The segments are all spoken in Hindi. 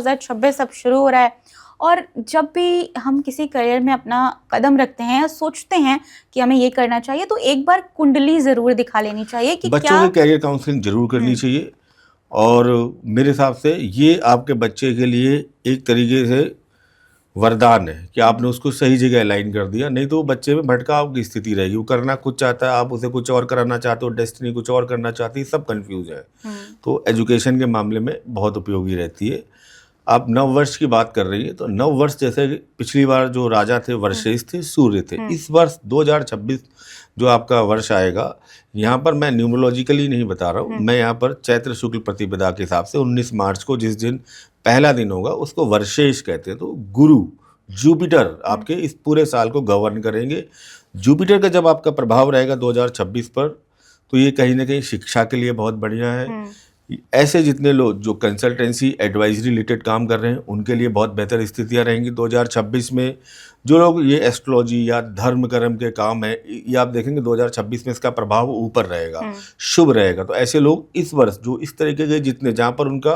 2026 अब शुरू हो रहा है और जब भी हम किसी करियर में अपना कदम रखते हैं या सोचते हैं कि हमें ये करना चाहिए तो एक बार कुंडली ज़रूर दिखा लेनी चाहिए कि बच्चों क्या की कैरियर काउंसलिंग जरूर करनी चाहिए। और मेरे हिसाब से ये आपके बच्चे के लिए एक तरीके से वरदान है कि आपने उसको सही जगह अलाइन कर दिया, नहीं तो वो बच्चे में भटकाव की स्थिति रहेगी। वो करना कुछ चाहता है, आप उसे कुछ और कराना चाहते हो, डेस्टिनी कुछ और करना चाहती है, सब कंफ्यूज है। तो एजुकेशन के मामले में बहुत उपयोगी रहती है। आप नव वर्ष की बात कर रही है, तो नव वर्ष जैसे पिछली बार जो राजा थे वर्षेश थे, सूर्य थे। इस वर्ष 2026 जो आपका वर्ष आएगा, यहाँ पर मैं न्यूमरोलॉजिकली नहीं बता रहा हूँ, मैं यहाँ पर चैत्र शुक्ल प्रतिपदा के हिसाब से 19 मार्च को जिस दिन पहला दिन होगा उसको वर्षेश कहते हैं। तो गुरु जुपिटर आपके इस पूरे साल को गवर्न करेंगे। जुपिटर का जब आपका प्रभाव रहेगा 2026 पर, तो ये कहीं ना कहीं शिक्षा के लिए बहुत बढ़िया है। ऐसे जितने लोग जो कंसल्टेंसी एडवाइजरी रिलेटेड काम कर रहे हैं उनके लिए बहुत बेहतर स्थितियां रहेंगी 2026 में। जो लोग ये एस्ट्रोलॉजी या धर्म कर्म के काम है, ये आप देखेंगे 2026 में इसका प्रभाव ऊपर रहेगा, शुभ रहेगा। तो ऐसे लोग इस वर्ष जो इस तरीके के जितने जहाँ पर उनका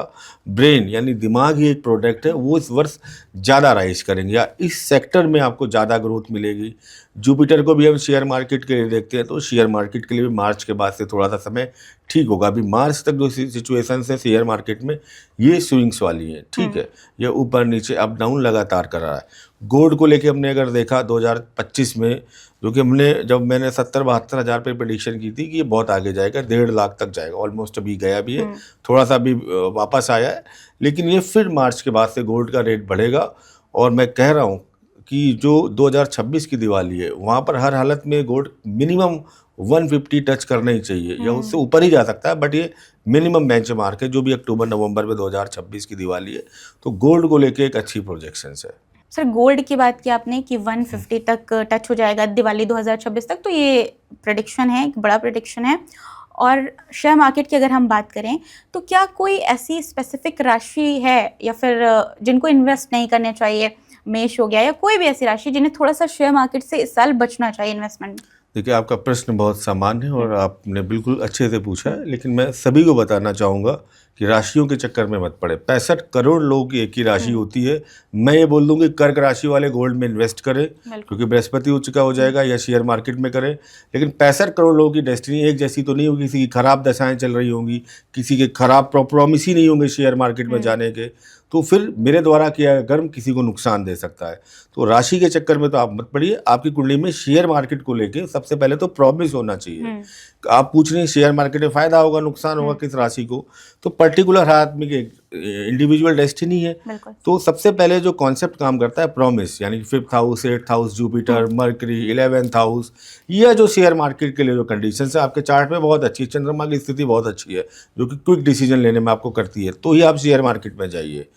ब्रेन यानी दिमाग ही एक प्रोडक्ट है, वो इस वर्ष ज़्यादा राइज करेंगे या इस सेक्टर में आपको ज़्यादा ग्रोथ मिलेगी। जुपिटर को भी हम शेयर मार्केट के लिए देखते हैं, तो शेयर मार्केट के लिए भी मार्च के बाद से थोड़ा सा समय ठीक होगा। अभी मार्च तक जो सिचुएशन है शेयर मार्केट में ये स्विंग्स वाली है, ठीक है, ये ऊपर नीचे अप डाउन लगातार कर रहा है। गोल्ड को लेके हमने अगर देखा 2025 में, जो कि हमने जब मैंने 70-72 हज़ार पे प्रेडिक्शन की थी कि ये बहुत आगे जाएगा, 1.5 लाख तक जाएगा, ऑलमोस्ट अभी गया भी है, थोड़ा सा अभी वापस आया है, लेकिन ये फिर मार्च के बाद से गोल्ड का रेट बढ़ेगा। और मैं कह रहा हूँ कि जो 2026 की दिवाली है वहाँ पर हर हालत में गोल्ड मिनिमम 150 टच करना ही चाहिए या उससे ऊपर ही जा सकता है, बट ये मिनिमम बेंचमार्क है जो भी अक्टूबर नवंबर में 2026 की दिवाली है। तो गोल्ड को लेके एक अच्छी प्रोजेक्शंस है। सर गोल्ड की बात की आपने कि 150 तक टच हो जाएगा दिवाली 2026 तक, तो ये प्रेडिक्शन है, एक बड़ा प्रेडिक्शन है। और शेयर मार्केट की अगर हम बात करें तो क्या कोई ऐसी स्पेसिफिक राशि है या फिर जिनको इन्वेस्ट नहीं करना चाहिए, मेष हो गया या कोई भी ऐसी राशि जिन्हें थोड़ा सा शेयर मार्केट से इस साल बचना चाहिए इन्वेस्टमेंट? देखिए, आपका प्रश्न बहुत सामान्य है और आपने बिल्कुल अच्छे से पूछा है, लेकिन मैं सभी को बताना चाहूँगा कि राशियों के चक्कर में मत पड़े। 65 करोड़ लोगों की एक ही राशि होती है। मैं ये बोल दूंगी कर्क राशि वाले गोल्ड में इन्वेस्ट करें क्योंकि बृहस्पति उच्च का हो जाएगा, या शेयर मार्केट में करें। लेकिन 65 करोड़ लोगों की डेस्टिनी एक जैसी तो नहीं होगी, किसी की खराब दशाएं चल रही होंगी, किसी के खराब प्रॉमिस ही नहीं होंगे शेयर मार्केट में जाने के, तो फिर मेरे द्वारा किया कर्म किसी को नुकसान दे सकता है। तो राशि के चक्कर में तो आप मत पड़िए। आपकी कुंडली में शेयर मार्केट को लेके सबसे पहले तो प्रॉमिस होना चाहिए। आप पूछ रहे हैं शेयर मार्केट में फायदा होगा नुकसान होगा किस राशि को, तो पर्टिकुलर हर आदमी के इंडिविजुअल डेस्टिनी है। तो सबसे पहले जो कॉन्सेप्ट काम करता है प्रॉमिस, यानी 5th house, 8th house, Jupiter, mercury, 11th house, यह जो शेयर मार्केट के लिए जो कंडीशंस है आपके चार्ट में बहुत अच्छी है। चंद्रमा की स्थिति बहुत अच्छी है जो कि क्विक डिसीजन लेने में आपको करती है, तो ही आप शेयर मार्केट में जाइए।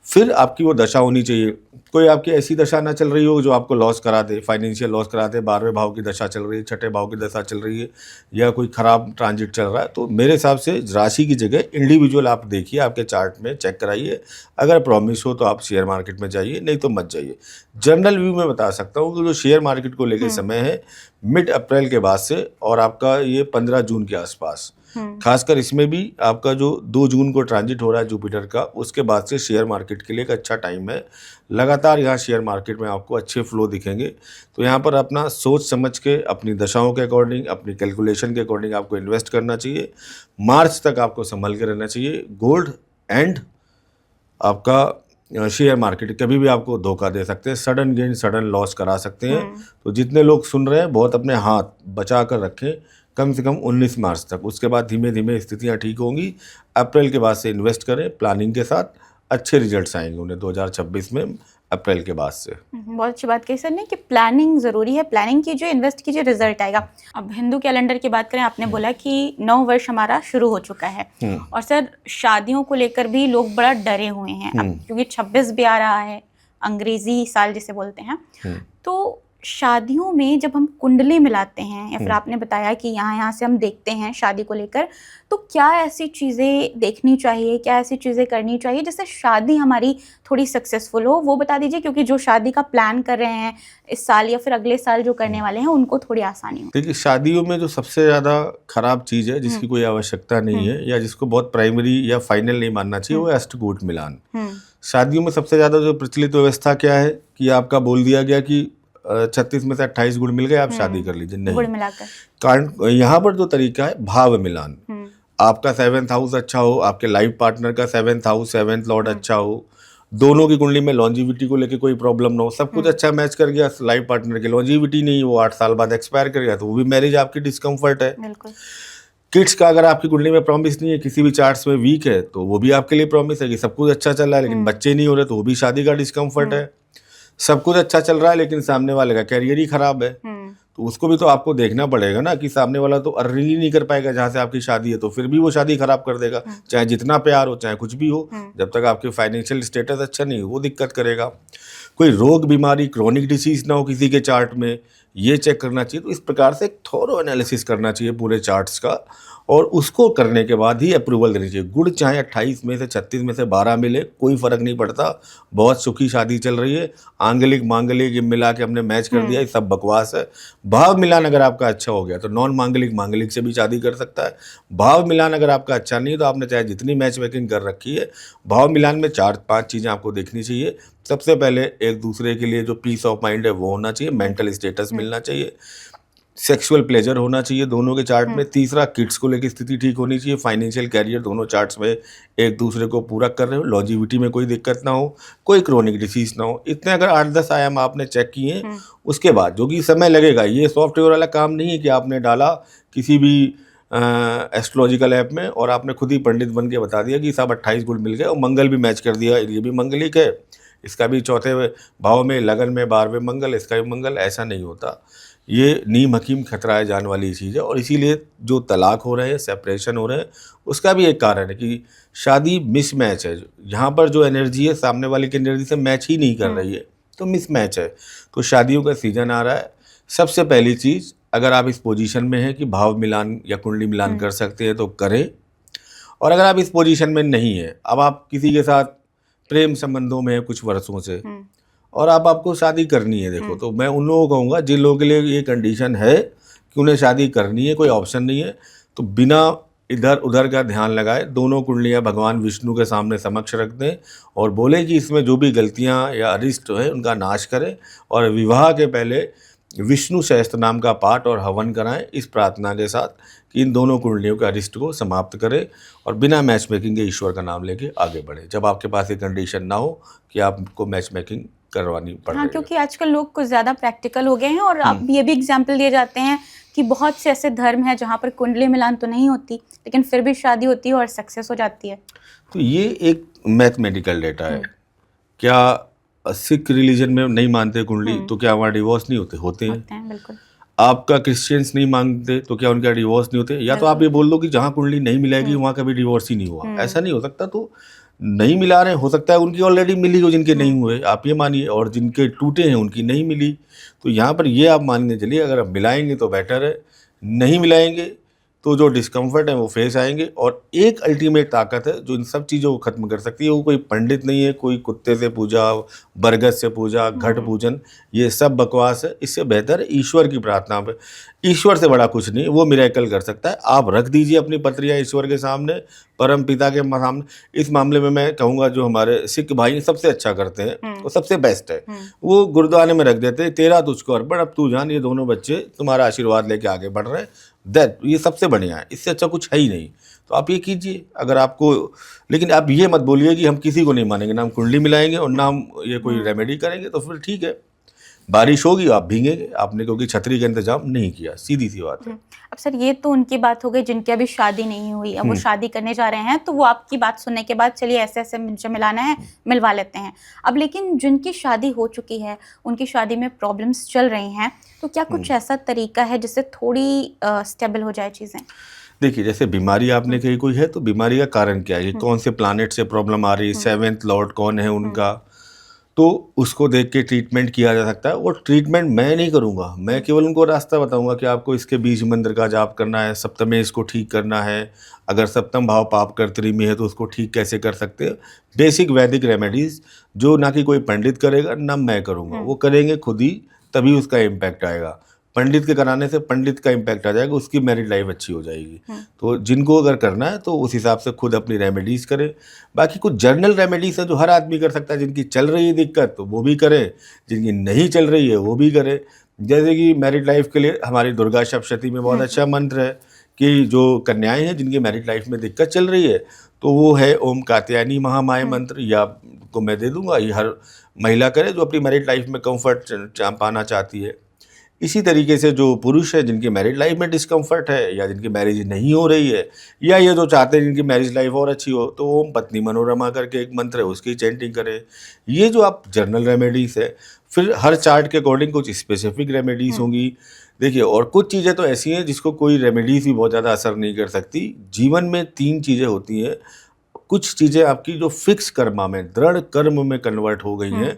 फिर आपकी वो दशा होनी चाहिए, कोई आपकी ऐसी दशा ना चल रही हो जो आपको लॉस करा दे, फाइनेंशियल लॉस करा दे। 12वें भाव की दशा चल रही है, 6ठे भाव की दशा चल रही है, या कोई खराब ट्रांजिट चल रहा है। तो मेरे हिसाब से राशि की जगह इंडिविजुअल आप देखिए, आपके चार्ट में चेक कराइए। अगर प्रॉमिस हो तो आप शेयर मार्केट में जाइए, नहीं तो मत जाइए। जनरल व्यू में बता सकता हूँ कि जो शेयर मार्केट को लेकर समय है मिड अप्रैल के बाद से और आपका ये 15 जून के आसपास, खासकर इसमें भी आपका जो 2 जून को ट्रांजिट हो रहा है जुपिटर का, उसके बाद से शेयर मार्केट के लिए एक अच्छा टाइम है। लगातार यहाँ शेयर मार्केट में आपको अच्छे फ्लो दिखेंगे। तो यहाँ पर अपना सोच समझ के, अपनी दशाओं के अकॉर्डिंग, अपनी कैलकुलेशन के अकॉर्डिंग आपको इन्वेस्ट करना चाहिए। मार्च तक आपको संभल के रहना चाहिए। गोल्ड एंड आपका शेयर मार्केट कभी भी आपको धोखा दे सकते हैं, सडन गेन सडन लॉस करा सकते हैं। तो जितने लोग सुन रहे हैं बहुत अपने हाथ बचा कर रखें कम से कम 19 मार्च तक। उसके बाद धीमे धीमे स्थितियां ठीक होंगी। अप्रैल के बाद से इन्वेस्ट करें प्लानिंग के साथ, अच्छे रिजल्ट्स आएंगे उन्हें 2026 में अप्रैल के बाद से। बहुत अच्छी बात कही सर ने कि प्लानिंग ज़रूरी है, प्लानिंग कीजिए, इन्वेस्ट कीजिए, रिजल्ट आएगा। अब हिंदू कैलेंडर की बात करें, आपने बोला कि नव वर्ष हमारा शुरू हो चुका है और सर शादियों को लेकर भी लोग बड़ा डरे हुए हैं अब, क्योंकि 26 भी आ रहा है, अंग्रेजी साल जिसे बोलते हैं। तो शादियों में जब हम कुंडली मिलाते हैं या फिर आपने बताया कि यहाँ से हम देखते हैं शादी को लेकर, तो क्या ऐसी चीज़ें देखनी चाहिए, क्या ऐसी चीज़ें करनी चाहिए जिससे शादी हमारी थोड़ी सक्सेसफुल हो, वो बता दीजिए, क्योंकि जो शादी का प्लान कर रहे हैं इस साल या फिर अगले साल जो करने वाले हैं उनको थोड़ी आसानी हो। देखिए, शादियों में जो सबसे ज़्यादा खराब चीज़ है जिसकी कोई आवश्यकता नहीं है या जिसको बहुत प्राइमरी या फाइनल नहीं मानना चाहिए, वो है अष्टकूट मिलान। शादियों में सबसे ज़्यादा जो प्रचलित व्यवस्था क्या है कि आपका बोल दिया गया कि 36 में से 28 गुण मिल गए, आप शादी कर लीजिए। नहीं, गुड़ मिलाकर कारण यहाँ पर जो तरीका है भाव मिलान। आपका 7th हाउस अच्छा हो, आपके लाइफ पार्टनर का 7th हाउस 7th लॉर्ड अच्छा हो, दोनों की कुंडली में लॉन्जिविटी को लेके कोई प्रॉब्लम ना हो, सब कुछ अच्छा मैच कर गया, लाइफ पार्टनर की लॉन्जिविटी नहीं, वो 8 साल बाद एक्सपायर कर गया, तो वो भी मैरिज आपकी डिस्कम्फर्ट है। बिल्कुल। किड्स का अगर आपकी कुंडली में प्रॉमिस नहीं है, किसी भी चार्ट्स में वीक है, तो वो भी आपके लिए प्रॉमिस है कि सब कुछ अच्छा चल रहा है लेकिन बच्चे नहीं हो रहे, तो वो भी शादी का डिस्कम्फर्ट है। सब कुछ अच्छा चल रहा है लेकिन सामने वाले का कैरियर ही खराब है, तो उसको भी तो आपको देखना पड़ेगा ना कि सामने वाला तो अर्निंग ही नहीं कर पाएगा जहाँ से आपकी शादी है, तो फिर भी वो शादी खराब कर देगा, चाहे जितना प्यार हो, चाहे कुछ भी हो, जब तक आपके फाइनेंशियल स्टेटस अच्छा नहीं हो वो दिक्कत करेगा। कोई रोग बीमारी क्रोनिक डिसीज ना हो किसी के चार्ट में, ये चेक करना चाहिए। तो इस प्रकार से एक थोरो एनालिसिस करना चाहिए पूरे चार्ट्स का, और उसको करने के बाद ही अप्रूवल देनी चाहिए। गुड़ चाहे 28 में से 36 में से 12 मिले, कोई फ़र्क नहीं पड़ता, बहुत सुखी शादी चल रही है। आंगलिक मांगलिक मिला के हमने मैच कर दिया, ये सब बकवास है। भाव मिलान अगर आपका अच्छा हो गया तो नॉन मांगलिक मांगलिक से भी शादी कर सकता है। भाव मिलान अगर आपका अच्छा नहीं, तो आपने चाहे जितनी मैच मेकिंग कर रखी है, भाव मिलान में 4-5 चीज़ें आपको देखनी चाहिए। सबसे पहले एक दूसरे के लिए जो पीस ऑफ माइंड है वो होना चाहिए, मेंटल स्टेटस मिलना चाहिए, सेक्सुअल प्लेजर होना चाहिए दोनों के चार्ट में। तीसरा, किड्स को लेकर स्थिति ठीक होनी चाहिए, फाइनेंशियल कैरियर दोनों चार्ट्स में एक दूसरे को पूरा कर रहे हो, लॉन्जिविटी में कोई दिक्कत ना हो, कोई क्रोनिक डिसीज ना हो। इतने अगर 8-10 आयाम आपने चेक किए, उसके बाद जो कि समय लगेगा, ये सॉफ्टवेयर वाला काम नहीं है कि आपने डाला किसी भी एस्ट्रोलॉजिकल ऐप में और आपने खुद ही पंडित बन के बता दिया कि साहब 28 गुण मिल गए और मंगल भी मैच कर दिया, ये भी मंगलिक है, इसका भी 4थे भाव में लगन में 12वें मंगल, इसका भी मंगल। ऐसा नहीं होता, ये नीम हकीम खतराए जान वाली चीज़ है। और इसीलिए जो तलाक हो रहे हैं, सेपरेशन हो रहे हैं, उसका भी एक कारण है कि शादी मिसमैच है। यहाँ पर जो एनर्जी है सामने वाले की एनर्जी से मैच ही नहीं कर रही है, तो मिसमैच है। तो शादियों का सीजन आ रहा है। सबसे पहली चीज़, अगर आप इस पोजीशन में हैं कि भाव मिलान या कुंडली मिलान कर सकते हैं तो करें, और अगर आप इस पोजीशन में नहीं है, अब आप किसी के साथ प्रेम संबंधों में हैं कुछ वर्षों से और आपको शादी करनी है, देखो, तो मैं उन लोगों को कहूँगा जिन लोगों के लिए ये कंडीशन है कि उन्हें शादी करनी है, कोई ऑप्शन नहीं है, तो बिना इधर उधर का ध्यान लगाए दोनों कुंडलियाँ भगवान विष्णु के सामने समक्ष रख दें और बोले कि इसमें जो भी गलतियाँ या अरिष्ट है उनका नाश करें, और विवाह के पहले विष्णु सहस्त्र नाम का पाठ और हवन कराएं इस प्रार्थना के साथ कि इन दोनों कुंडलियों के अरिष्ट को समाप्त करें और बिना मैच मेकिंग के ईश्वर का नाम लेके आगे बढ़े, जब आपके पास ये कंडीशन ना हो कि आपको मैच मेकिंग करवानी पड़ रही है। क्योंकि आजकल लोग कुछ ज़्यादा प्रैक्टिकल हो गए हैं, और अब ये भी एग्जाम्पल दिए जाते हैं कि बहुत से ऐसे धर्म हैं जहाँ पर कुंडली मिलान तो नहीं होती लेकिन फिर भी शादी होती है और सक्सेस हो जाती है। तो ये एक मैथमेटिकल डेटा है। क्या सिख रिलीजन में नहीं मानते कुंडली, तो क्या वहाँ डिवोर्स नहीं होते? होते हैं। बिल्कुल। आपका क्रिश्चियंस नहीं मानते तो क्या उनका डिवोर्स नहीं होते? या तो आप ये बोल दो कि जहाँ कुंडली नहीं मिलेगी वहाँ कभी डिवोर्स ही नहीं हुआ, ऐसा नहीं हो सकता। तो नहीं मिला रहे, हो सकता है उनकी ऑलरेडी मिली हो जिनके नहीं हुए, आप ये मानिए, और जिनके टूटे हैं उनकी नहीं मिली। तो यहाँ पर ये आप मानने चलिए अगर आप मिलाएंगे तो बेटर है, नहीं मिलाएंगे तो जो डिस्कम्फर्ट है वो फेस आएंगे। और एक अल्टीमेट ताकत है जो इन सब चीज़ों को ख़त्म कर सकती है, वो कोई पंडित नहीं है, कोई कुत्ते से पूजा, बरगद से पूजा, घट पूजन, ये सब बकवास है। इससे बेहतर है ईश्वर की प्रार्थना पे। ईश्वर से बड़ा कुछ नहीं, वो मिरेकल कर सकता है। आप रख दीजिए अपनी पत्रियाँ ईश्वर के सामने, परम पिता के सामने। इस मामले में मैं कहूँगा जो हमारे सिख भाई सबसे अच्छा करते हैं, वो सबसे बेस्ट है। वो गुरुद्वारे में रख देते हैं, तेरा तुझको अर्पण, अब तू जान, ये दोनों बच्चे तुम्हारा आशीर्वाद लेके आगे बढ़ रहे हैं। दैट ये सबसे बढ़िया है, इससे अच्छा कुछ है ही नहीं। तो आप ये कीजिए अगर आपको, लेकिन आप ये मत बोलिए कि हम किसी को नहीं मानेंगे, ना हम कुंडली मिलाएंगे और ना हम ये कोई रेमेडी करेंगे। तो फिर ठीक है, बारिश होगी आप भीगेंगे, आपने क्योंकि छतरी का इंतजाम नहीं किया, सीधी सी बात है। अब सर ये तो उनकी बात हो गई जिनकी अभी शादी नहीं हुई, अब वो शादी करने जा रहे हैं, तो वो आपकी बात सुनने के बाद चलिए ऐसे ऐसे मुझे मिलाना है, मिलवा लेते हैं। अब लेकिन जिनकी शादी हो चुकी है, उनकी शादी में प्रॉब्लम्स चल रही हैं, तो क्या कुछ ऐसा तरीका है जिससे थोड़ी स्टेबल हो जाए चीज़ें? देखिए, जैसे बीमारी आपने कही कोई है, तो बीमारी का कारण क्या है, कौन से प्लैनेट से प्रॉब्लम आ रही है, 7th लॉर्ड कौन है उनका, तो उसको देख के ट्रीटमेंट किया जा सकता है। वो ट्रीटमेंट मैं नहीं करूँगा, मैं केवल उनको रास्ता बताऊँगा कि आपको इसके बीज मंत्र का जाप करना है, सप्तमे इसको ठीक करना है, अगर सप्तम भाव पाप कर्तरी में है तो उसको ठीक कैसे कर सकते हैं। बेसिक वैदिक रेमेडीज़ जो ना कि कोई पंडित करेगा ना मैं करूँगा, वो करेंगे खुद ही, तभी उसका इम्पैक्ट आएगा। पंडित के कराने से पंडित का इम्पैक्ट आ जाएगा, उसकी मैरिड लाइफ अच्छी हो जाएगी। तो जिनको अगर करना है तो उस हिसाब से खुद अपनी रेमेडीज़ करें। बाकी कुछ जनरल रेमेडीज़ है जो हर आदमी कर सकता है, जिनकी चल रही है दिक्कत तो वो भी करे, जिनकी नहीं चल रही है वो भी करे। जैसे कि मैरिड लाइफ के लिए हमारी दुर्गा सप्तशती में बहुत अच्छा मंत्र है कि जो कन्याएं हैं जिनकी मैरिड लाइफ में दिक्कत चल रही है तो वो है ओम कात्यायनी महामाया मंत्र, या को मैं दे दूंगा, ये हर महिला करे जो अपनी मैरिड लाइफ में कंफर्ट पाना चाहती है। इसी तरीके से जो पुरुष है जिनकी मैरिड लाइफ में डिस्कम्फर्ट है या जिनकी मैरिज नहीं हो रही है, या ये जो चाहते हैं जिनकी मैरिज लाइफ और अच्छी हो, तो ओम पत्नी मनोरमा करके एक मंत्र है उसकी चैंटिंग करें। ये जो आप जनरल रेमेडीज़ है। फिर हर चार्ट के अकॉर्डिंग कुछ स्पेसिफिक रेमेडीज़ होंगी। देखिए, और कुछ चीज़ें तो ऐसी हैं जिसको कोई रेमेडीज़ भी बहुत ज़्यादा असर नहीं कर सकती। जीवन में 3 चीज़ें होती हैं। कुछ चीज़ें आपकी जो फिक्स कर्मा में, दृढ़ कर्म में कन्वर्ट हो गई हैं,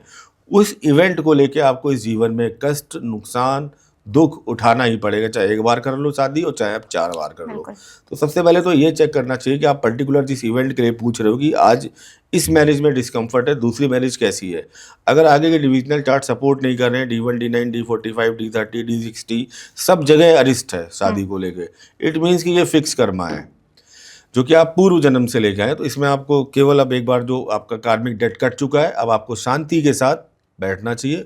उस इवेंट को लेके आपको इस जीवन में कष्ट, नुकसान, दुख उठाना ही पड़ेगा, चाहे एक बार कर लो शादी और चाहे आप 4 बार कर लो। तो सबसे पहले तो ये चेक करना चाहिए कि आप पर्टिकुलर जिस इवेंट के लिए पूछ रहे हो कि आज इस मैरिज में डिस्कम्फर्ट है, दूसरी मैरिज कैसी है। अगर आगे के डिविजनल चार्ट सपोर्ट नहीं कर रहे हैं, D1, D9, D45, D30, D60 सब जगह अरिस्ट है शादी को लेके, इट मीन्स कि ये फिक्स कर्मा है जो कि आप पूर्व जन्म से लेके आए। तो इसमें आपको केवल अब एक बार जो आपका कार्मिक डेट कट चुका है, अब आपको शांति के साथ बैठना चाहिए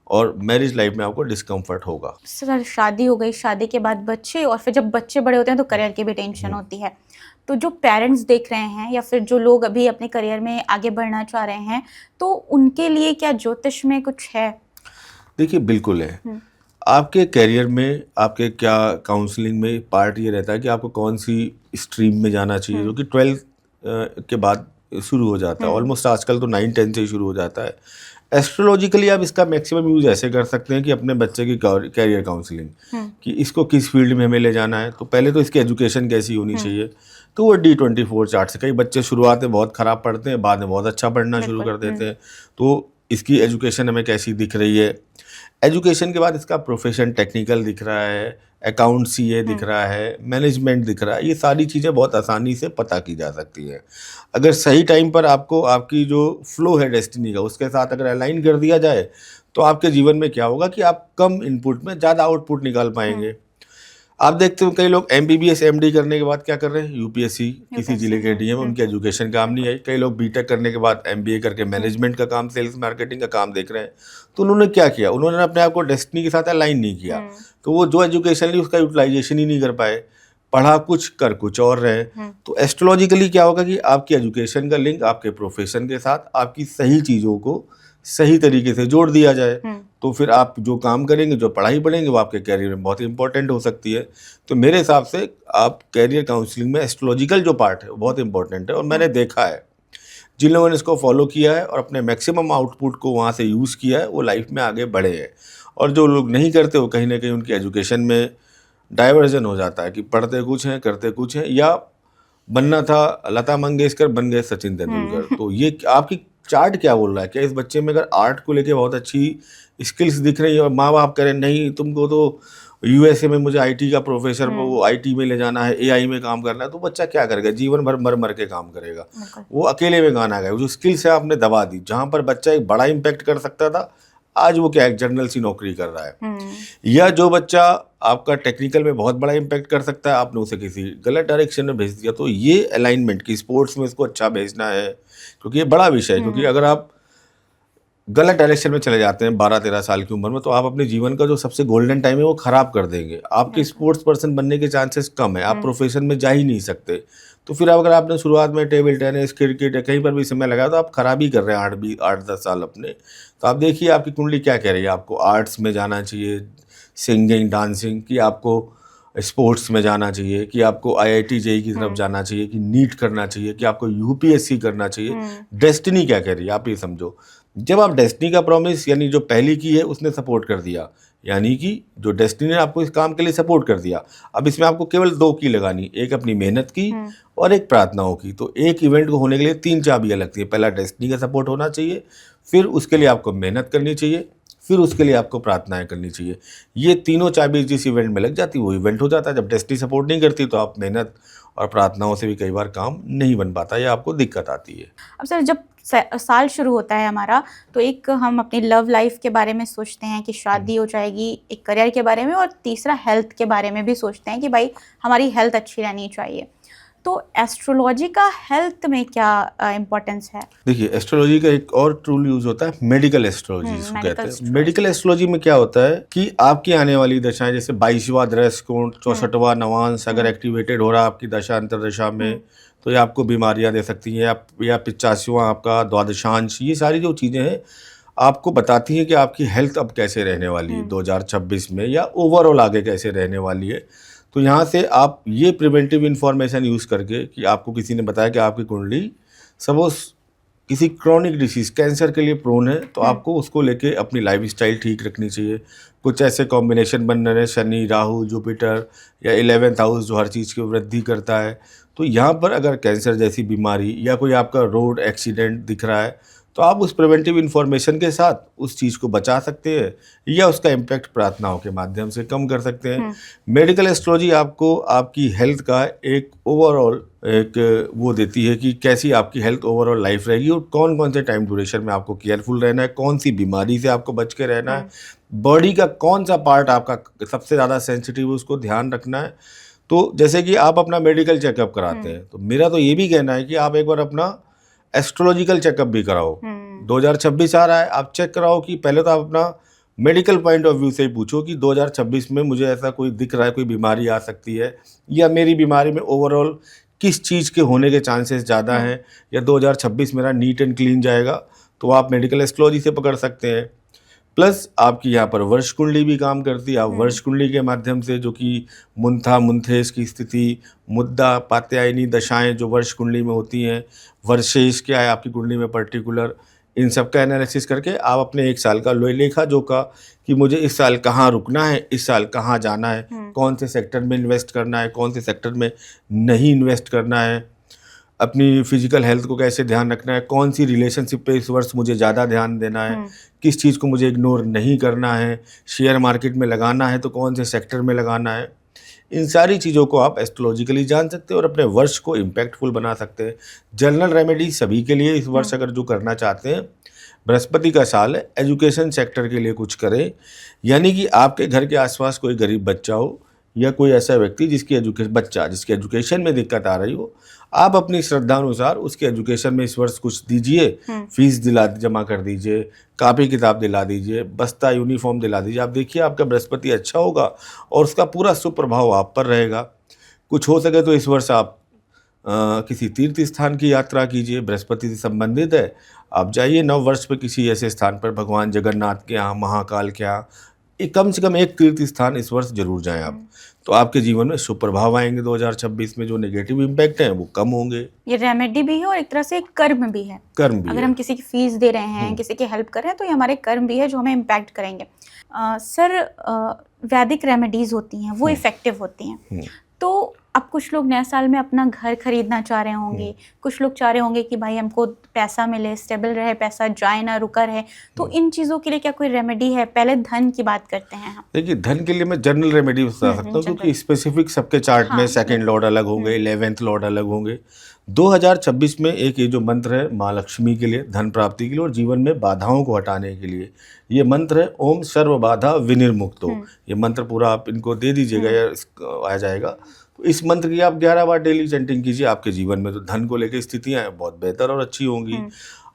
और मैरिज लाइफ में आपको डिस्कम्फर्ट होगा। सर, शादी हो गई, शादी के बाद बच्चे, और फिर जब बच्चे बड़े होते हैं तो करियर की भी टेंशन होती है। तो जो पेरेंट्स देख रहे हैं या फिर जो लोग अभी अपने करियर में आगे बढ़ना चाह रहे हैं, तो उनके लिए क्या ज्योतिष में कुछ है? देखिए, बिल्कुल है। आपके करियर में आपके क्या काउंसलिंग में पार्ट ये रहता है कि आपको कौन सी स्ट्रीम में जाना चाहिए, जो कि 12th के बाद शुरू हो जाता है। ऑलमोस्ट आजकल तो 9-10 से ही शुरू हो जाता है। एस्ट्रोलॉजिकली आप इसका मैक्सिमम यूज ऐसे कर सकते हैं कि अपने बच्चे की कैरियर काउंसलिंग, कि इसको किस फील्ड में हमें ले जाना है। तो पहले तो इसकी एजुकेशन कैसी होनी चाहिए, तो वो D24 चार्ट से, कई बच्चे शुरुआत में बहुत ख़राब पढ़ते हैं, बाद में बहुत अच्छा पढ़ना शुरू कर देते हैं। तो इसकी एजुकेशन हमें कैसी दिख रही है। एजुकेशन के बाद इसका प्रोफेशन टेक्निकल दिख रहा है, अकाउंट CA दिख रहा है, मैनेजमेंट दिख रहा है। ये सारी चीज़ें बहुत आसानी से पता की जा सकती है। अगर सही टाइम पर आपको आपकी जो फ्लो है डेस्टिनी का उसके साथ अगर अलाइन कर दिया जाए, तो आपके जीवन में क्या होगा कि आप कम इनपुट में ज़्यादा आउटपुट निकाल पाएंगे। आप देखते हो कई लोग MBBS MD करने के बाद क्या कर रहे हैं, UPSC किसी जिले के DM, उनकी एजुकेशन काम नहीं आई। कई लोग BTech करने के बाद MBA करके मैनेजमेंट का काम, सेल्स मार्केटिंग का काम देख रहे हैं। तो उन्होंने क्या किया, उन्होंने अपने आप को डेस्टिनी के साथ अलाइन नहीं किया, तो वो जो एजुकेशन ली उसका यूटिलाइजेशन ही नहीं कर पाए, पढ़ा कुछ कर कुछ और रहे। तो एस्ट्रोलॉजिकली क्या होगा कि आपकी एजुकेशन का लिंक आपके प्रोफेशन के साथ आपकी सही चीज़ों को सही तरीके से जोड़ दिया जाए, तो फिर आप जो काम करेंगे, जो पढ़ाई पढ़ेंगे, वो आपके कैरियर में बहुत इंपॉर्टेंट हो सकती है। तो मेरे हिसाब से आप कैरियर काउंसलिंग में एस्ट्रोलॉजिकल जो पार्ट है वो बहुत इंपॉर्टेंट है, और मैंने देखा है जिन लोगों ने इसको फॉलो किया है और अपने मैक्सिमम आउटपुट को वहाँ से यूज़ किया है, वो लाइफ में आगे बढ़े हैं। और जो लोग नहीं करते, वो कहीं ना कहीं उनकी एजुकेशन में डाइवर्जन हो जाता है कि पढ़ते कुछ हैं करते कुछ हैं, या बनना था लता मंगेशकर बन गए सचिन तेंदुलकर। तो ये आपकी चार्ट क्या बोल रहा है, क्या इस बच्चे में अगर आर्ट को लेके बहुत अच्छी स्किल्स दिख रही है और माँ बाप करें नहीं तुमको तो USA में मुझे IT का प्रोफेसर वो IT में ले जाना है, AI में काम करना है, तो बच्चा क्या करेगा, जीवन भर मर मर के काम करेगा, वो अकेले में गाना गाएगा। जो स्किल्स है आपने दबा दी, जहाँ पर बच्चा एक बड़ा इम्पैक्ट कर सकता था, आज वो क्या एक जनरल सी नौकरी कर रहा है। या जो बच्चा आपका टेक्निकल में बहुत बड़ा इम्पैक्ट कर सकता है, आपने उसे किसी गलत डायरेक्शन में भेज दिया। तो ये अलाइनमेंट की स्पोर्ट्स में इसको अच्छा भेजना है, क्योंकि ये बड़ा विषय है। क्योंकि अगर आप गलत डायरेक्शन में चले जाते हैं 12-13 साल की उम्र में, तो आप अपने जीवन का जो सबसे गोल्डन टाइम है वो ख़राब कर देंगे। आपके स्पोर्ट्स पर्सन बनने के चांसेस कम है, आप प्रोफेशन में जा ही नहीं सकते। तो फिर अगर आपने शुरुआत में टेबल टेनिस, क्रिकेट या कहीं पर भी समय लगाया, तो आप खराब ही कर रहे हैं 8-10 साल अपने। तो आप देखिए आपकी कुंडली क्या कह रही है, आपको आर्ट्स में जाना चाहिए, सिंगिंग, डांसिंग, कि आपको स्पोर्ट्स में जाना चाहिए, कि आपको IIT JEE की तरफ जाना चाहिए, कि नीट करना चाहिए, कि आपको UPSC करना चाहिए। डेस्टिनी क्या कह रही है आप ये समझो। जब आप डेस्टिनी का प्रॉमिस यानी जो पहली की है उसने सपोर्ट कर दिया, यानी कि जो डेस्टिनी ने आपको इस काम के लिए सपोर्ट कर दिया, अब इसमें आपको केवल 2 की लगानी, एक अपनी मेहनत की और एक प्रार्थनाओं की। तो एक इवेंट को होने के लिए 3 चाबियां लगती है। पहला डेस्टिनी का सपोर्ट होना चाहिए, फिर उसके लिए आपको मेहनत करनी चाहिए, फिर उसके लिए आपको प्रार्थनाएं करनी चाहिए। ये तीनों चाबी जिस इवेंट में लग जाती है वो इवेंट हो जाता है। जब डेस्टिनी सपोर्ट नहीं करती तो आप मेहनत और प्रार्थनाओं से भी कई बार काम नहीं बन पाता या आपको दिक्कत आती है। अब सर जब साल शुरू होता है हमारा, तो एक हम अपनी लव लाइफ के बारे में सोचते हैं कि शादी हो जाएगी, एक करियर के बारे में, और तीसरा हेल्थ के बारे में भी सोचते हैं कि भाई हमारी हेल्थ अच्छी रहनी चाहिए। तो एस्ट्रोलॉजी का हेल्थ में क्या इम्पोर्टेंस है? देखिए, एस्ट्रोलॉजी का एक और टूल यूज होता है मेडिकल एस्ट्रोलॉजी, जिसको कहते हैं। मेडिकल एस्ट्रोलॉजी में क्या होता है कि आपकी आने वाली दशाएं, जैसे 22वां दृष्टिकोण, 64वां नवांश अगर एक्टिवेटेड हो रहा है आपकी दशा अंतरदशा में, तो ये आपको बीमारियां दे सकती हैं, या 85वां आपका द्वादशांश, ये सारी जो चीज़ें हैं आपको बताती हैं कि आपकी हेल्थ अब कैसे रहने वाली है 2026 में, या ओवरऑल आगे कैसे रहने वाली है। तो यहाँ से आप ये प्रिवेंटिव इन्फॉर्मेशन यूज़ करके, कि आपको किसी ने बताया कि आपकी कुंडली सपोज किसी क्रॉनिक डिसीज़ कैंसर के लिए प्रोन है, तो आपको उसको लेके अपनी लाइफस्टाइल ठीक रखनी चाहिए। कुछ ऐसे कॉम्बिनेशन बन रहे हैं, शनि, राहु, जुपिटर, या 11th हाउस जो हर चीज़ की वृद्धि करता है। तो यहाँ पर अगर कैंसर जैसी बीमारी या कोई आपका रोड एक्सीडेंट दिख रहा है, तो आप उस प्रिवेंटिव इन्फॉर्मेशन के साथ उस चीज़ को बचा सकते हैं, या उसका इम्पैक्ट प्रार्थनाओं के माध्यम से कम कर सकते हैं। मेडिकल एस्ट्रोलॉजी आपको आपकी हेल्थ का एक ओवरऑल एक वो देती है कि कैसी आपकी हेल्थ ओवरऑल लाइफ रहेगी, और कौन कौन से टाइम ड्यूरेशन में आपको केयरफुल रहना है, कौन सी बीमारी से आपको बच के रहना है, बॉडी का कौन सा पार्ट आपका सबसे ज़्यादा सेंसिटिव है उसको ध्यान रखना है। तो जैसे कि आप अपना मेडिकल चेकअप कराते हैं, तो मेरा तो ये भी कहना है कि आप एक बार अपना एस्ट्रोलॉजिकल चेकअप भी कराओ। 2026 आ रहा है, आप चेक कराओ कि पहले तो आप अपना मेडिकल पॉइंट ऑफ व्यू से ही पूछो कि 2026 में मुझे ऐसा कोई दिख रहा है, कोई बीमारी आ सकती है, या मेरी बीमारी में ओवरऑल किस चीज़ के होने के चांसेस ज़्यादा हैं, या 2026 मेरा नीट एंड क्लीन जाएगा, तो आप मेडिकल एस्ट्रोलॉजी से पकड़ सकते हैं। प्लस आपकी यहाँ पर वर्ष कुंडली भी काम करती है। आप वर्ष कुंडली के माध्यम से, जो कि मुंथा मुंथेश की स्थिति, मुद्दा, पात्यायनी दशाएं जो वर्ष कुंडली में होती हैं, वर्षेश क्या है आपकी कुंडली में पर्टिकुलर, इन सब का एनालिसिस करके आप अपने 1 साल का लेखा जोखा कि मुझे इस साल कहाँ रुकना है, इस साल कहाँ जाना है, कौन से सेक्टर में इन्वेस्ट करना है, कौन से सेक्टर में नहीं इन्वेस्ट करना है, अपनी फिजिकल हेल्थ को कैसे ध्यान रखना है, कौन सी रिलेशनशिप पे इस वर्ष मुझे ज़्यादा ध्यान देना है, किस चीज़ को मुझे इग्नोर नहीं करना है, शेयर मार्केट में लगाना है तो कौन से सेक्टर में लगाना है। इन सारी चीज़ों को आप एस्ट्रोलॉजिकली जान सकते हैं और अपने वर्ष को इम्पैक्टफुल बना सकते हैं। जनरल रेमेडी सभी के लिए इस वर्ष अगर जो करना चाहते हैं, बृहस्पति का साल है, एजुकेशन सेक्टर के लिए कुछ करें, यानी कि आपके घर के आसपास कोई गरीब बच्चा हो, या कोई ऐसा व्यक्ति जिसकी एजुकेशन में दिक्कत आ रही हो, आप अपनी श्रद्धा अनुसार उसके एजुकेशन में इस वर्ष कुछ दीजिए, फीस जमा कर दीजिए, कापी किताब दिला दीजिए, बस्ता यूनिफॉर्म दिला दीजिए। आप देखिए आपका बृहस्पति अच्छा होगा और उसका पूरा सुप्रभाव आप पर रहेगा। कुछ हो सके तो इस वर्ष आप किसी तीर्थ स्थान की यात्रा कीजिए, बृहस्पति से संबंधित है, आप जाइए नव वर्ष पे किसी ऐसे स्थान पर, भगवान जगन्नाथ के यहाँ, महाकाल के यहाँ, कम से कम एक तीर्थ स्थान इस वर्ष जरूर जाएं आप, तो आपके जीवन में सुप्रभाव आएंगे। 2026 में जो नेगेटिव इम्पैक्ट हैं वो कम होंगे। ये रेमेडी भी है और एक तरह से कर्म भी है। कर्म भी अगर है। हम किसी की फीस दे रहे हैं, किसी की हेल्प कर रहे हैं, तो ये हमारे कर्म भी है जो हमें इम्पैक्ट करेंगे। सर, वैदिक रेमेडीज होती हैं वो इफेक्टिव होती हैं, तो अब कुछ लोग नए साल में अपना घर खरीदना चाह रहे होंगे, कुछ लोग चाह रहे होंगे कि भाई हमको पैसा मिले, स्टेबल रहे, पैसा जाए ना, रुका रहे, तो इन चीज़ों के लिए क्या कोई रेमेडी है? पहले धन की बात करते हैं हम। देखिए, धन के लिए मैं जनरल रेमेडी बता सकता हूँ, क्योंकि स्पेसिफिक सबके चार्ट में सेकंड लॉर्ड अलग होंगे, 11th लॉर्ड अलग होंगे। 2026 में एक ये जो मंत्र है माँ लक्ष्मी के लिए, धन प्राप्ति के लिए और जीवन में बाधाओं को हटाने के लिए, ये मंत्र है ओम सर्व बाधा विनिर्मुक्तो। ये मंत्र पूरा आप इनको दे दीजिएगा या आ जाएगा। तो इस मंत्र की आप 11 बार डेली चैंटिंग कीजिए, आपके जीवन में तो धन को लेकर स्थितियाँ बहुत बेहतर और अच्छी होंगी।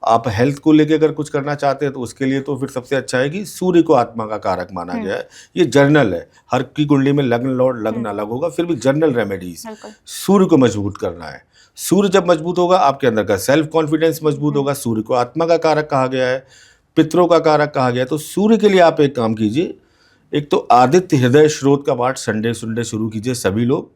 आप हेल्थ को लेकर अगर कुछ करना चाहते हैं तो उसके लिए तो फिर सबसे अच्छा है कि सूर्य को आत्मा का कारक माना गया है। ये जर्नल है, हर की कुंडली में लग्न लॉर्ड लग्न अलग होगा, फिर भी जर्नल रेमेडीज, सूर्य को मजबूत करना है। सूर्य जब मजबूत होगा, आपके अंदर का सेल्फ कॉन्फिडेंस मजबूत होगा। सूर्य को आत्मा का कारक कहा गया है, पितरों का कारक कहा गया है। तो सूर्य के लिए आप एक काम कीजिए, एक तो आदित्य हृदय स्रोत का पाठ संडे शुरू कीजिए सभी लोग,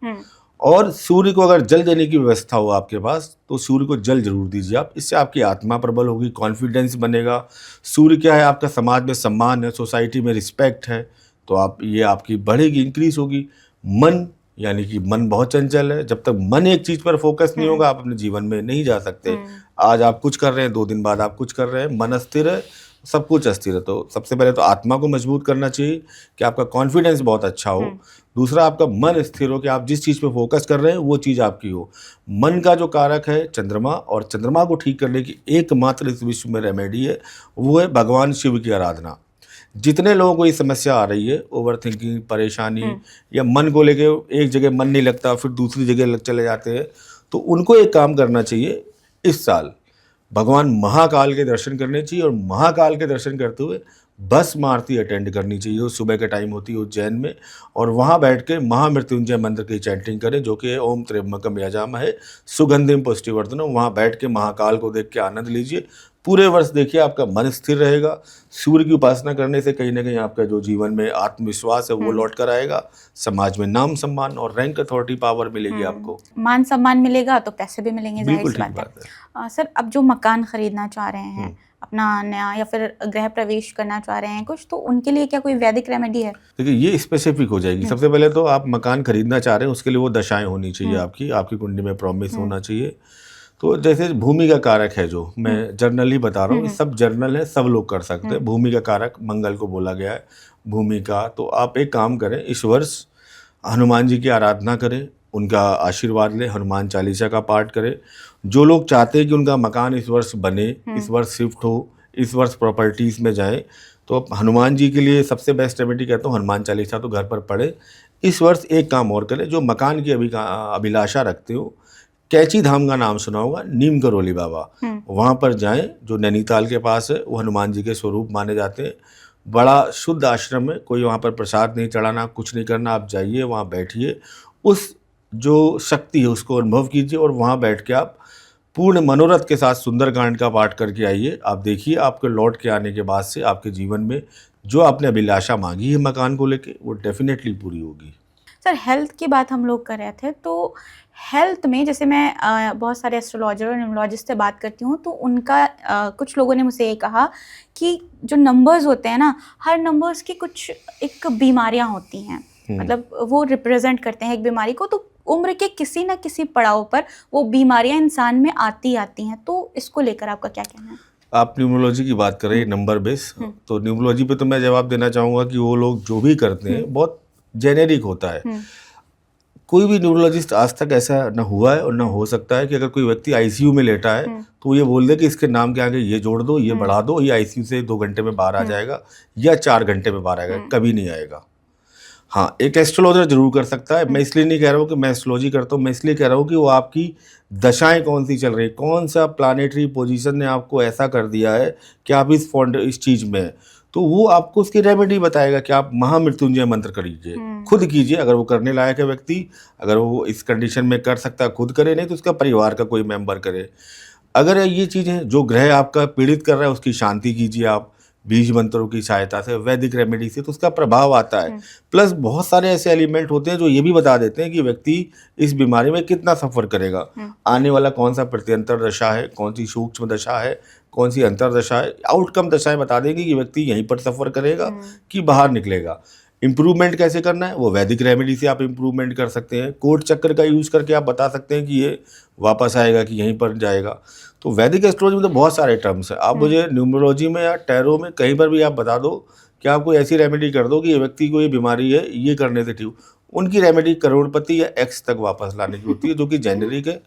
और सूर्य को अगर जल देने की व्यवस्था हो आपके पास तो सूर्य को जल जरूर दीजिए आप। इससे आपकी आत्मा प्रबल होगी, कॉन्फिडेंस बनेगा। सूर्य क्या है, आपका समाज में सम्मान है, सोसाइटी में रिस्पेक्ट है। तो आप ये आपकी बढ़ेगी, इंक्रीज होगी। मन यानी कि मन बहुत चंचल है, जब तक मन एक चीज पर फोकस नहीं होगा आप अपने जीवन में नहीं जा सकते। आज आप कुछ कर रहे हैं, 2 दिन बाद आप कुछ कर रहे हैं, मन अस्थिर है, सब कुछ अस्थिर है। तो सबसे पहले तो आत्मा को मजबूत करना चाहिए कि आपका कॉन्फिडेंस बहुत अच्छा हो। दूसरा, आपका मन स्थिर हो कि आप जिस चीज़ पे फोकस कर रहे हैं वो चीज़ आपकी हो। मन का जो कारक है चंद्रमा, और चंद्रमा को ठीक करने की एकमात्र इस विश्व में रेमेडी है, वो है भगवान शिव की आराधना। जितने लोगों को ये समस्या आ रही है, ओवर थिंकिंग, परेशानी, या मन को लेके एक जगह मन नहीं लगता फिर दूसरी जगह चले जाते हैं, तो उनको एक काम करना चाहिए, इस साल भगवान महाकाल के दर्शन करने चाहिए। और महाकाल के दर्शन करते हुए भस्म आरती अटेंड करनी चाहिए, वो सुबह के टाइम होती है उज्जैन में, और वहाँ बैठ के महामृत्युंजय मंत्र की चैंटिंग करें, जो कि ओम त्र्यंबकम यजामहे सुगंधिम पुष्टिवर्धनम। वहाँ बैठ के महाकाल को देख के आनंद लीजिए। पूरे वर्ष देखिए आपका मन स्थिर रहेगा। सूर्य की उपासना करने से कहीं ना कहीं आपका जो जीवन में आत्मविश्वास है वो लौट कर आएगा। समाज में नाम सम्मान और रैंक अथॉरिटी पावर मिलेगी आपको। मान सम्मान मिलेगा तो पैसे भी मिलेंगे, बिल्कुल जाहिर सी ठीक बात बात है। है। सर, अब जो मकान खरीदना चाह रहे हैं अपना नया, या फिर गृह प्रवेश करना चाह रहे हैं कुछ, तो उनके लिए क्या कोई वैदिक रेमेडी है? देखिए ये स्पेसिफिक हो जाएगी। सबसे पहले तो आप मकान खरीदना चाह रहे हैं, उसके लिए वो दशाएं होनी चाहिए आपकी कुंडली में प्रॉमिस होना चाहिए। तो जैसे भूमि का कारक है, जो मैं जर्नली बता रहा हूँ, ये सब जर्नल है, सब लोग कर सकते हैं। भूमि का कारक मंगल को बोला गया है, भूमि का। तो आप एक काम करें, इस वर्ष हनुमान जी की आराधना करें, उनका आशीर्वाद लें, हनुमान चालीसा का पाठ करें। जो लोग चाहते हैं कि उनका मकान इस वर्ष बने, इस वर्ष शिफ्ट हो, इस वर्ष प्रॉपर्टीज़ में जाए, तो अब हनुमान जी के लिए सबसे बेस्ट रेमेडी कहता हूँ, हनुमान चालीसा तो घर पर पढ़े। इस वर्ष एक काम और करें, जो मकान की अभिलाषा रखते हो, कैची धाम का नाम सुना होगा, नीम करोली बाबा, वहाँ पर जाएं, जो नैनीताल के पास है। वो हनुमान जी के स्वरूप माने जाते हैं। बड़ा शुद्ध आश्रम है, कोई वहाँ पर प्रसाद नहीं चढ़ाना, कुछ नहीं करना। आप जाइए, वहाँ बैठिए, उस जो शक्ति है उसको अनुभव कीजिए, और वहाँ बैठ के आप पूर्ण मनोरथ के साथ सुंदरकांड का पाठ करके आइए। आप देखिए आपके लौट के आने के बाद से आपके जीवन में जो आपने अभिलाषा मांगी है मकान को लेके, वो डेफिनेटली पूरी होगी। सर, हेल्थ की बात हम लोग कर रहे थे, तो हेल्थ में जैसे मैं बहुत सारे एस्ट्रोलॉजर और न्यूमरोलॉजिस्ट से बात करती हूँ, तो उनका कुछ लोगों ने मुझे ये कहा कि जो नंबर्स होते हैं ना, हर नंबर्स की कुछ एक बीमारियाँ होती हैं, मतलब वो रिप्रेजेंट करते हैं एक बीमारी को। तो उम्र के किसी न किसी पड़ाव पर वो बीमारियाँ इंसान में आती हैं। तो इसको लेकर आपका क्या कहना है? आप न्यूमरोलॉजी की बात कर रहे हैं, नंबर बेस, तो न्यूमरोलॉजी पे तो मैं जवाब देना चाहूँगा कि वो लोग जो भी करते हैं बहुत जेनेरिक होता है। कोई भी न्यूरोलॉजिस्ट आज तक ऐसा न हुआ है और न हो सकता है कि अगर कोई व्यक्ति आईसीयू में लेटा है तो ये बोल दे कि इसके नाम के आगे ये जोड़ दो, ये बढ़ा दो, ये आईसीयू से 2 घंटे में बाहर आ जाएगा या 4 घंटे में बाहर आएगा। कभी नहीं आएगा। हाँ, एक एस्ट्रोलॉजर जरूर कर सकता है। मैं इसलिए नहीं कह रहा हूँ कि मैं एस्ट्रोलॉजी करता हूँ, मैं इसलिए कह रहा हूँ कि वो आपकी दशाएं कौन सी चल रही है, कौन सा प्लानेटरी पोजीशन ने आपको ऐसा कर दिया है कि आप इस चीज़ में है, तो वो आपको उसकी रेमेडी बताएगा कि आप महामृत्युंजय मंत्र करिए, खुद कीजिए। अगर वो करने लायक है व्यक्ति, अगर वो इस कंडीशन में कर सकता है, खुद करे, नहीं तो उसका परिवार का कोई मेंबर करे। अगर ये चीज़ें जो ग्रह आपका पीड़ित कर रहा है उसकी शांति कीजिए आप बीज मंत्रों की सहायता से, वैदिक रेमेडी से, तो उसका प्रभाव आता है। प्लस बहुत सारे ऐसे एलिमेंट होते हैं जो ये भी बता देते हैं कि व्यक्ति इस बीमारी में कितना सफ़र करेगा, आने वाला कौन सा प्रत्यंतर दशा है, कौन सी सूक्ष्म दशा है, कौन सी अंतरदशा है। आउटकम दशाएं बता देंगी कि व्यक्ति यहीं पर सफ़र करेगा कि बाहर निकलेगा। इम्प्रूवमेंट कैसे करना है, वो वैदिक रेमेडी से आप इम्प्रूवमेंट कर सकते हैं। कोट चक्र का यूज़ करके आप बता सकते हैं कि ये वापस आएगा कि यहीं पर जाएगा। तो वैदिक एस्ट्रोलॉजी में तो बहुत सारे टर्म्स हैं। आप मुझे न्यूमरोलॉजी में या टैरो में कहीं पर भी आप बता दो कि आप कोई ऐसी रेमेडी कर दो कि ये व्यक्ति को ये बीमारी है, ये करने से ठीक। उनकी रेमेडी करोड़पति या एक्स तक वापस लाने की होती है, जो कि जेनेरिक है।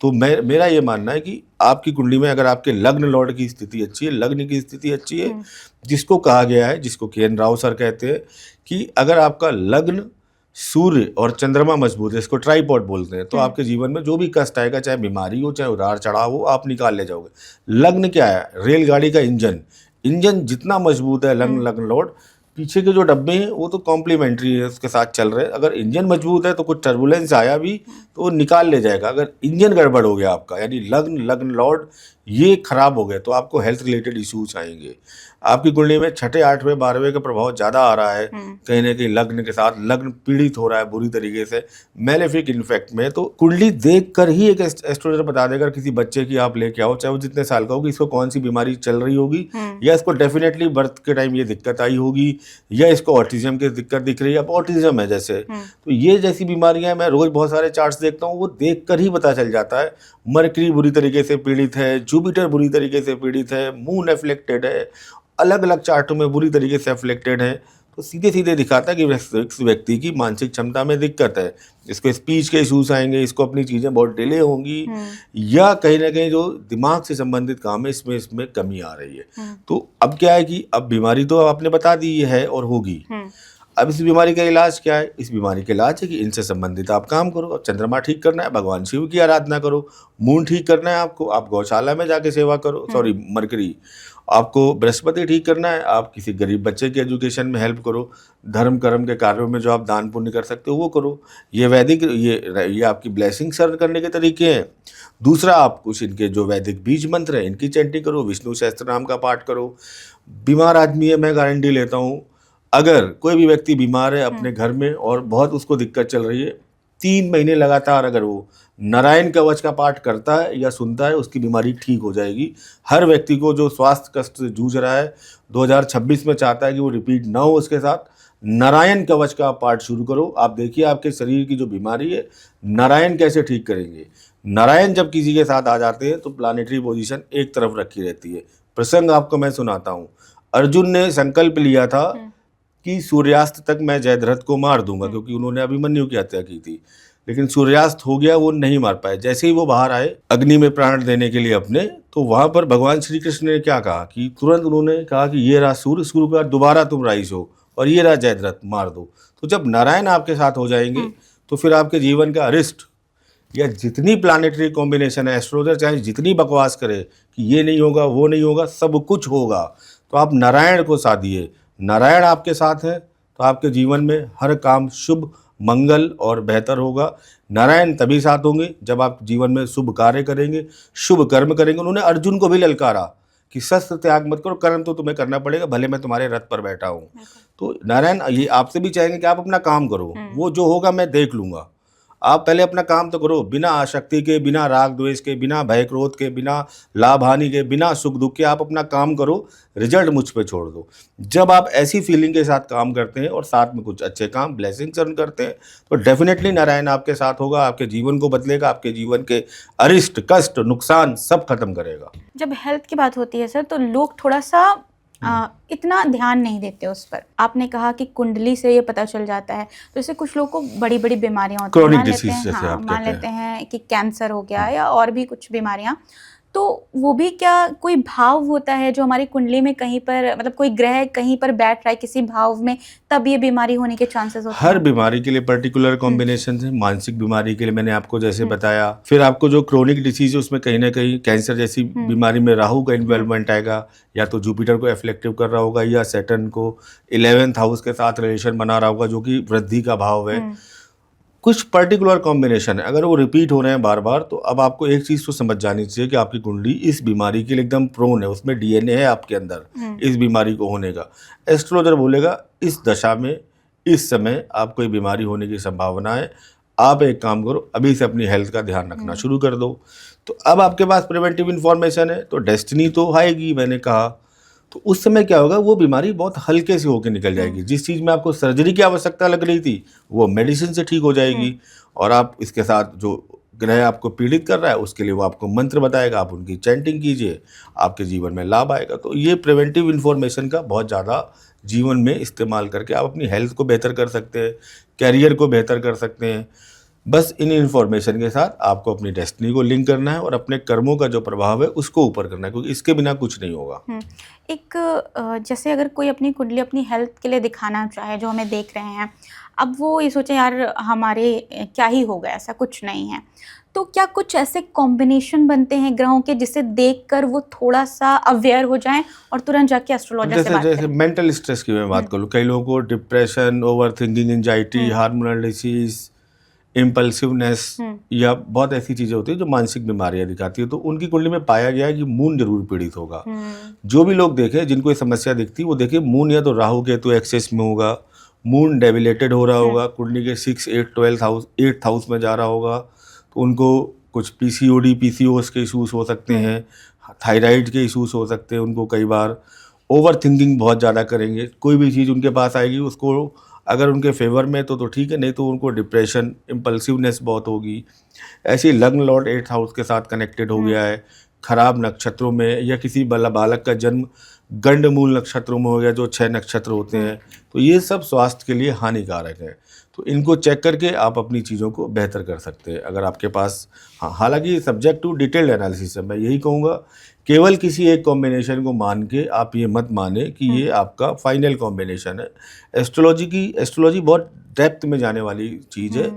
तो मेरा ये मानना है कि आपकी कुंडली में अगर आपके लग्न लॉर्ड की स्थिति अच्छी है, लग्न की स्थिति अच्छी है, जिसको कहा गया है, जिसको के.एन. राव सर कहते हैं कि अगर आपका लग्न, सूर्य और चंद्रमा मजबूत है, इसको ट्राइपॉड बोलते हैं, तो आपके जीवन में जो भी कष्ट आएगा, चाहे बीमारी हो, चाहे उतार चढ़ाव हो, आप निकाल ले जाओगे। लग्न क्या है? रेलगाड़ी का इंजन जितना मजबूत है, लग्न लॉर्ड, पीछे के जो डब्बे हैं वो तो कॉम्प्लीमेंट्री है, उसके साथ चल रहे हैं। अगर इंजन मजबूत है तो कुछ टर्बुलेंस आया भी तो वो निकाल ले जाएगा। अगर इंजन गड़बड़ हो गया आपका, यानी लग्न लॉर्ड ये खराब हो गए तो आपको हेल्थ रिलेटेड इश्यूज आएंगे। आपकी कुंडली में 6, 8वें, 12वें का प्रभाव ज़्यादा आ रहा है, कहीं ना कहीं लग्न के साथ लग्न पीड़ित हो रहा है बुरी तरीके से, मेलेफिक इन्फेक्ट में, तो कुंडली देख कर ही एक एस्ट्रोलॉजर बता देगा किसी बच्चे की आप लेके आओ, चाहे वो जितने साल का होगी, इसको कौन सी बीमारी चल रही होगी, या इसको डेफिनेटली बर्थ के टाइम ये दिक्कत आई होगी, या इसको ऑटिज्म की दिक्कत दिख रही है। अब ऑटिज्म है जैसे, तो ये जैसी बीमारियां मैं रोज बहुत सारे चार्ट्स देखता हूँ, वो देख कर ही पता चल जाता है। मरकरी बुरी तरीके से पीड़ित है, जुपिटर बुरी तरीके से पीड़ित है, मून एफ्लेक्टेड है, अलग अलग चार्टों में बुरी तरीके से एफ्लेक्टेड है, तो सीधे सीधे दिखाता है कि इस व्यक्ति की मानसिक क्षमता में दिक्कत है, इसको स्पीच के इश्यूज आएंगे, इसको अपनी चीज़ें बहुत डिले होंगी, या कहीं ना कहीं जो दिमाग से संबंधित काम है इसमें कमी आ रही है। तो अब क्या है कि अब बीमारी तो आपने बता दी है और होगी, अब इस बीमारी का इलाज क्या है? इस बीमारी का इलाज है कि इनसे संबंधित आप काम करो। अब चंद्रमा ठीक करना है, भगवान शिव की आराधना करो। मून ठीक करना है आपको, आप गौशाला में जाके सेवा करो। मरकरी आपको बृहस्पति ठीक करना है, आप किसी गरीब बच्चे के एजुकेशन में हेल्प करो। धर्म कर्म के कार्यों में जो आप दान पुण्य कर सकते हो वो करो। ये वैदिक ये आपकी ब्लेसिंग सर्व करने के तरीके हैं। दूसरा, आप कुछ इनके जो वैदिक बीज मंत्र हैं इनकी चैंटिंग करो, विष्णु सहस्त्र नाम का पाठ करो। बीमार आदमी है, मैं गारंटी लेता हूँ, अगर कोई भी व्यक्ति बीमार है अपने घर में और बहुत उसको दिक्कत चल रही है, 3 महीने लगातार अगर वो नारायण कवच का पाठ करता है या सुनता है, उसकी बीमारी ठीक हो जाएगी। हर व्यक्ति को जो स्वास्थ्य कष्ट से जूझ रहा है 2026 में चाहता है कि वो रिपीट ना हो, उसके साथ नारायण कवच का पाठ शुरू करो। आप देखिए आपके शरीर की जो बीमारी है नारायण कैसे ठीक करेंगे। नारायण जब किसी के साथ आ जाते हैं तो प्लानिटरी पोजीशन एक तरफ रखी रहती है। प्रसंग आपको मैं सुनाता हूँ। अर्जुन ने संकल्प लिया था कि सूर्यास्त तक मैं जयद्रथ को मार दूंगा, क्योंकि उन्होंने अभिमन्यु की हत्या की थी, लेकिन सूर्यास्त हो गया, वो नहीं मार पाए। जैसे ही वो बाहर आए अग्नि में प्राण देने के लिए अपने, तो वहां पर भगवान श्री कृष्ण ने क्या कहा कि तुरंत उन्होंने कहा कि ये रहा सूर्य का दोबारा तुम राइज हो, और ये रहा जयद्रथ, मार दो। तो जब नारायण आपके साथ हो जाएंगे तो फिर आपके जीवन का अरिष्ट या जितनी प्लानिटरी कॉम्बिनेशन है, एस्ट्रोलॉजर चाहे जितनी बकवास करे कि ये नहीं होगा वो नहीं होगा, सब कुछ होगा। तो आप नारायण को साधिए, नारायण आपके साथ है तो आपके जीवन में हर काम शुभ, मंगल और बेहतर होगा। नारायण तभी साथ होंगे जब आप जीवन में शुभ कार्य करेंगे, शुभ कर्म करेंगे। उन्होंने अर्जुन को भी ललकारा कि शस्त्र त्याग मत करो, कर्म तो तुम्हें करना पड़ेगा, भले मैं तुम्हारे रथ पर बैठा हूँ। तो नारायण ये आपसे भी चाहेंगे कि आप अपना काम करो, वो जो होगा मैं देख लूँगा। आप पहले अपना काम तो करो, बिना आसक्ति के, बिना राग द्वेष के, बिना भय क्रोध के, बिना लाभ हानि के, बिना सुख दुख के आप अपना काम करो, रिजल्ट मुझ पे छोड़ दो। जब आप ऐसी फीलिंग के साथ काम करते हैं और साथ में कुछ अच्छे काम ब्लेसिंग्स अर्न करते हैं तो डेफिनेटली नारायण आपके साथ होगा, आपके जीवन को बदलेगा, आपके जीवन के अरिष्ट कष्ट नुकसान सब खत्म करेगा। जब हेल्थ की बात होती है सर, तो लोग थोड़ा सा इतना ध्यान नहीं देते उस पर। आपने कहा कि कुंडली से ये पता चल जाता है, तो इससे कुछ लोगों को बड़ी बड़ी बीमारियां होती हैं, मान लेते हैं कि कैंसर हो गया या और भी कुछ बीमारियां, तो वो भी क्या कोई भाव होता है जो हमारी कुंडली में कहीं पर, मतलब कोई ग्रह कहीं पर बैठ रहा है किसी भाव में, तब ये बीमारी होने के चांसेस होते हैं? हर बीमारी के लिए पर्टिकुलर कॉम्बिनेशन है। मानसिक बीमारी के लिए मैंने आपको जैसे बताया, फिर आपको जो क्रोनिक डिसीज है उसमें कहीं ना कहीं कैंसर जैसी बीमारी में राहु का इन्वॉल्वमेंट आएगा, या तो जुपिटर को एफ्लेक्टिव कर रहा होगा, या सैटर्न को 11th हाउस के साथ रिलेशन बना रहा होगा जो कि वृद्धि का भाव है। कुछ पर्टिकुलर कॉम्बिनेशन है, अगर वो रिपीट हो रहे हैं बार बार, तो अब आपको एक चीज़ तो समझ जानी चाहिए कि आपकी कुंडली इस बीमारी के लिए एकदम प्रोन है, उसमें डीएनए है आपके अंदर इस बीमारी को होने का। एस्ट्रोलॉजर बोलेगा इस दशा में इस समय आपको ये बीमारी होने की संभावना है, आप एक काम करो, अभी से अपनी हेल्थ का ध्यान रखना शुरू कर दो। तो अब आपके पास प्रिवेंटिव इन्फॉर्मेशन है, तो डेस्टिनी तो आएगी, मैंने कहा। तो उस समय क्या होगा, वो बीमारी बहुत हल्के से होकर निकल जाएगी। जिस चीज़ में आपको सर्जरी की आवश्यकता लग रही थी वो मेडिसिन से ठीक हो जाएगी, और आप इसके साथ जो ग्रह आपको पीड़ित कर रहा है उसके लिए वो आपको मंत्र बताएगा, आप उनकी चैंटिंग कीजिए, आपके जीवन में लाभ आएगा। तो ये प्रिवेंटिव इन्फॉर्मेशन का बहुत ज़्यादा जीवन में इस्तेमाल करके आप अपनी हेल्थ को बेहतर कर सकते हैं, कैरियर को बेहतर कर सकते हैं। बस इन इन्फॉर्मेशन के साथ आपको अपनी डेस्टिनी को लिंक करना है और अपने कर्मों का जो प्रभाव है उसको ऊपर करना है, क्योंकि इसके बिना कुछ नहीं होगा। एक जैसे अगर कोई अपनी कुंडली अपनी हेल्थ के लिए दिखाना चाहे, जो हमें देख रहे हैं, अब वो ये सोचे यार हमारे क्या ही होगा, ऐसा कुछ नहीं है, तो क्या कुछ ऐसे कॉम्बिनेशन बनते हैं ग्रहों के जिसे देखकर वो थोड़ा सा अवेयर हो जाएं और तुरंत जाके एस्ट्रोलॉजर से बात करें? जैसे मेंटल स्ट्रेस की मैं बात करूँ, कई लोगों को depression, over thinking, anxiety, hormonal disease, impulsiveness या बहुत ऐसी चीज़ें होती है जो मानसिक बीमारियां दिखाती है, तो उनकी कुंडली में पाया गया है कि मून जरूर पीड़ित होगा। जो भी लोग देखें जिनको ये समस्या दिखती है वो देखें मून या तो राहु केतु एक्सेस में होगा, मून डेबिलेटेड हो रहा होगा, कुंडली के 6, 8, 8th हाउस में जा रहा होगा, तो उनको कुछ पीसीओडी पीसीओएस के इशूज़ हो सकते हैं, थायराइड के इशूज़ हो सकते हैं, उनको कई बार ओवर थिंकिंग बहुत ज़्यादा करेंगे, कोई भी चीज़ उनके पास आएगी उसको अगर उनके फेवर में तो ठीक है, नहीं तो उनको डिप्रेशन, इम्पल्सिवनेस बहुत होगी। ऐसे ही लग्न लॉर्ड 8th हाउस के साथ कनेक्टेड हो गया है, खराब नक्षत्रों में, या किसी बालक का जन्म गंडमूल नक्षत्रों में हो गया जो 6 नक्षत्र होते हैं, तो ये सब स्वास्थ्य के लिए हानिकारक है। तो इनको चेक करके आप अपनी चीज़ों को बेहतर कर सकते हैं अगर आपके पास। हाँ, हालांकि सब्जेक्ट टू डिटेल्ड एनालिसिस है, मैं यही कहूँगा केवल किसी एक कॉम्बिनेशन को मान के आप ये मत माने कि ये आपका फाइनल कॉम्बिनेशन है। एस्ट्रोलॉजी बहुत डेप्थ में जाने वाली चीज़ है,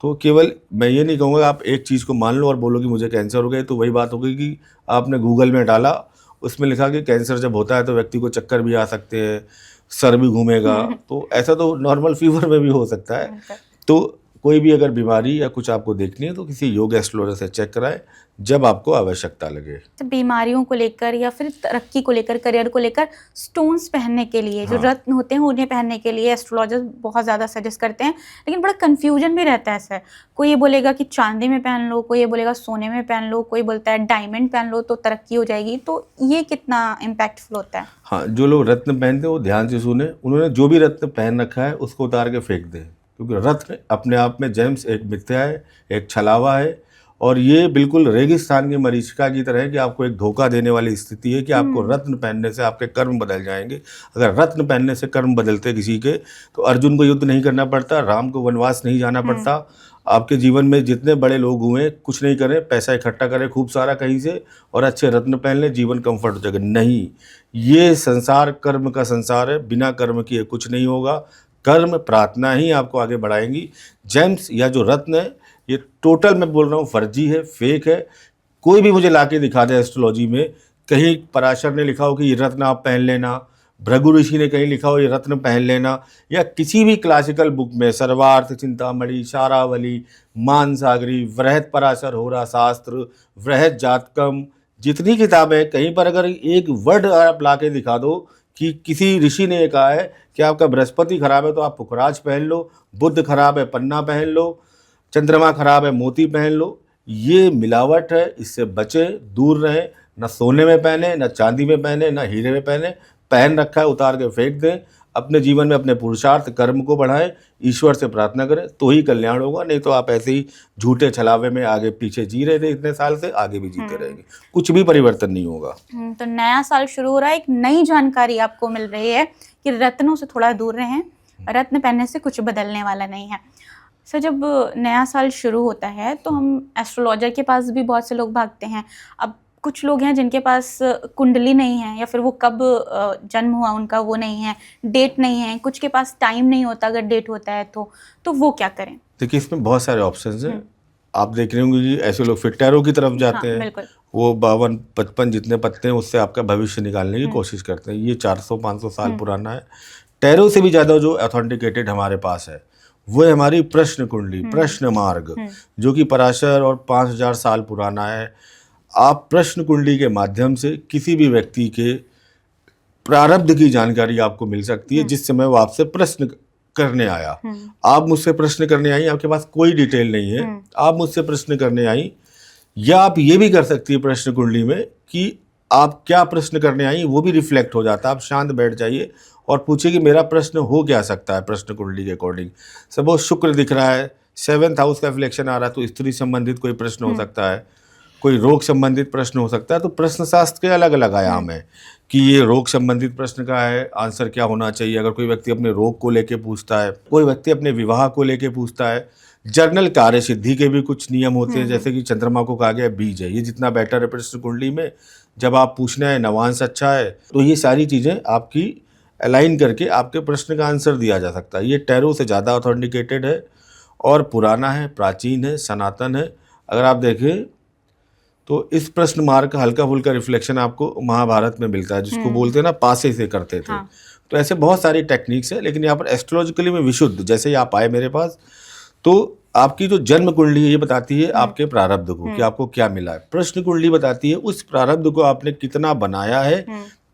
तो केवल मैं ये नहीं कहूँगा आप एक चीज़ को मान लो और बोलो कि मुझे कैंसर हो गया, तो वही बात हो गई कि आपने गूगल में डाला, उसमें लिखा कि कैंसर जब होता है तो व्यक्ति को चक्कर भी आ सकते हैं, सर भी घूमेगा, तो ऐसा तो नॉर्मल फीवर में भी हो सकता है। तो कोई भी अगर बीमारी या कुछ आपको देखनी है तो किसी योग एस्ट्रोलॉजर से चेक कराएं जब आपको आवश्यकता लगे। तो बीमारियों को लेकर या फिर तरक्की को लेकर, करियर को लेकर स्टोन्स पहनने के लिए, जो रत्न होते हैं उन्हें पहनने के लिए एस्ट्रोलॉजर्स बहुत ज़्यादा सजेस्ट करते हैं, लेकिन बड़ा कन्फ्यूजन भी रहता है सर। कोई ये बोलेगा कि चांदी में पहन लो, कोई ये बोलेगा सोने में पहन लो, कोई बोलता है डायमंड पहन लो तो तरक्की हो जाएगी, तो ये कितना इम्पैक्टफुल होता है? हाँ, जो लोग रत्न पहनते हैं वो ध्यान से सुने, उन्होंने जो भी रत्न पहन रखा है उसको उतार के फेंक दें, क्योंकि रत्न अपने आप में जेम्स एक मिथ्या है, एक छलावा है, और ये बिल्कुल रेगिस्तान की मरीचिका की तरह है कि आपको एक धोखा देने वाली स्थिति है कि आपको रत्न पहनने से आपके कर्म बदल जाएंगे। अगर रत्न पहनने से कर्म बदलते किसी के तो अर्जुन को युद्ध नहीं करना पड़ता, राम को वनवास नहीं जाना पड़ता। आपके जीवन में जितने बड़े लोग हुए कुछ नहीं करें, पैसा इकट्ठा करें खूब सारा कहीं से और अच्छे रत्न पहन लें, जीवन कंफर्ट हो जाएगा। नहीं, ये संसार कर्म का संसार है, बिना कर्म किए कुछ नहीं होगा। कर्म प्रार्थना ही आपको आगे बढ़ाएंगी। जेम्स या जो रत्न है ये टोटल मैं बोल रहा हूँ फर्जी है, फेक है। कोई भी मुझे लाके दिखा दे एस्ट्रोलॉजी में, कहीं पराशर ने लिखा हो कि ये रत्न आप पहन लेना, भृगु ऋषि ने कहीं लिखा हो ये रत्न पहन लेना, या किसी भी क्लासिकल बुक में सर्वार्थ चिंतामणि, शारावली, मानसागरी, वृहत पराशर होरा शास्त्र, वृहत जातकम, जितनी किताबें, कहीं पर अगर एक वर्ड आप ला के दिखा दो कि किसी ऋषि ने कहा है कि आपका बृहस्पति खराब है तो आप पुखराज पहन लो, बुध खराब है पन्ना पहन लो, चंद्रमा खराब है मोती पहन लो, ये मिलावट है, इससे बचे, दूर रहें। न सोने में पहने, न चांदी में पहने, न हीरे में पहने, पहन रखा है उतार के फेंक दें। अपने जीवन में अपने पुरुषार्थ कर्म को बढ़ाएं, ईश्वर से प्रार्थना करें तो ही कल्याण होगा, नहीं तो आप ऐसे ही झूठे छलावे में आगे पीछे जी रहे थे इतने साल से, आगे भी जीते रहेंगे, कुछ भी परिवर्तन नहीं होगा। तो नया साल शुरू हो रहा है, एक नई जानकारी आपको मिल रही है कि रत्नों से थोड़ा दूर रहें, रत्न पहनने से कुछ बदलने वाला नहीं है। सर, जब नया साल शुरू होता है तो हम एस्ट्रोलॉजर के पास भी बहुत से लोग भागते हैं। अब कुछ लोग हैं जिनके पास कुंडली नहीं है, या फिर वो कब जन्म हुआ उनका वो नहीं है, डेट नहीं है, कुछ के पास टाइम नहीं होता अगर डेट होता है तो वो क्या करें? देखिए, इसमें बहुत सारे ऑप्शंस हैं। आप देख रहे होंगे कि ऐसे लोग फिर टैरो की तरफ जाते हैं। बिल्कुल। वो 52-55 जितने पत्ते हैं उससे आपका भविष्य निकालने की कोशिश करते हैं। ये 400-500 साल पुराना है। टैरो से भी ज़्यादा जो ऑथेंटिकेटेड हमारे पास है वो है हमारी प्रश्न कुंडली, प्रश्न मार्ग, जो कि पराशर और 5000 साल पुराना है। आप प्रश्न कुंडली के माध्यम से किसी भी व्यक्ति के प्रारब्ध की जानकारी आपको मिल सकती है, जिस समय वो आपसे प्रश्न करने आया। आप मुझसे प्रश्न करने आई, आपके पास कोई डिटेल नहीं है, आप मुझसे प्रश्न करने आई, या आप ये भी कर सकती है प्रश्न कुंडली में कि आप क्या प्रश्न करने आई वो भी रिफ्लेक्ट हो जाता है। आप शांत बैठ जाइए और पूछिए कि मेरा प्रश्न हो क्या सकता है प्रश्न कुंडली के अकॉर्डिंग। सपोज शुक्र दिख रहा है, 7th हाउस का रिफ्लेक्शन आ रहा है, तो स्त्री संबंधित कोई प्रश्न हो सकता है, कोई रोग संबंधित प्रश्न हो सकता है। तो प्रश्न शास्त्र के अलग अलग आयाम है कि ये रोग संबंधित प्रश्न का है, आंसर क्या होना चाहिए। अगर कोई व्यक्ति अपने रोग को लेके पूछता है, कोई व्यक्ति अपने विवाह को लेके पूछता है, जर्नल कार्य सिद्धि के भी कुछ नियम होते हैं, जैसे कि चंद्रमा को कहा गया बीज है, ये जितना बेटर है प्रश्न कुंडली में, जब आप पूछना है नवांश अच्छा है, तो ये सारी चीज़ें आपकी अलाइन करके आपके प्रश्न का आंसर दिया जा सकता है। ये टैरो से ज़्यादा ऑथेंटिकेटेड है और पुराना है, प्राचीन है, सनातन है। अगर आप देखें तो इस प्रश्न मार्ग का हल्का फुल्का रिफ्लेक्शन आपको महाभारत में मिलता है, जिसको बोलते हैं ना पासे से करते थे। तो ऐसे बहुत सारी टेक्निक्स है, लेकिन यहाँ पर एस्ट्रोलॉजिकली में विशुद्ध, जैसे ही आप आए मेरे पास तो आपकी जो जन्म कुंडली है ये बताती है आपके प्रारब्ध को कि आपको क्या मिला है। प्रश्न कुंडली बताती है उस प्रारब्ध को आपने कितना बनाया है,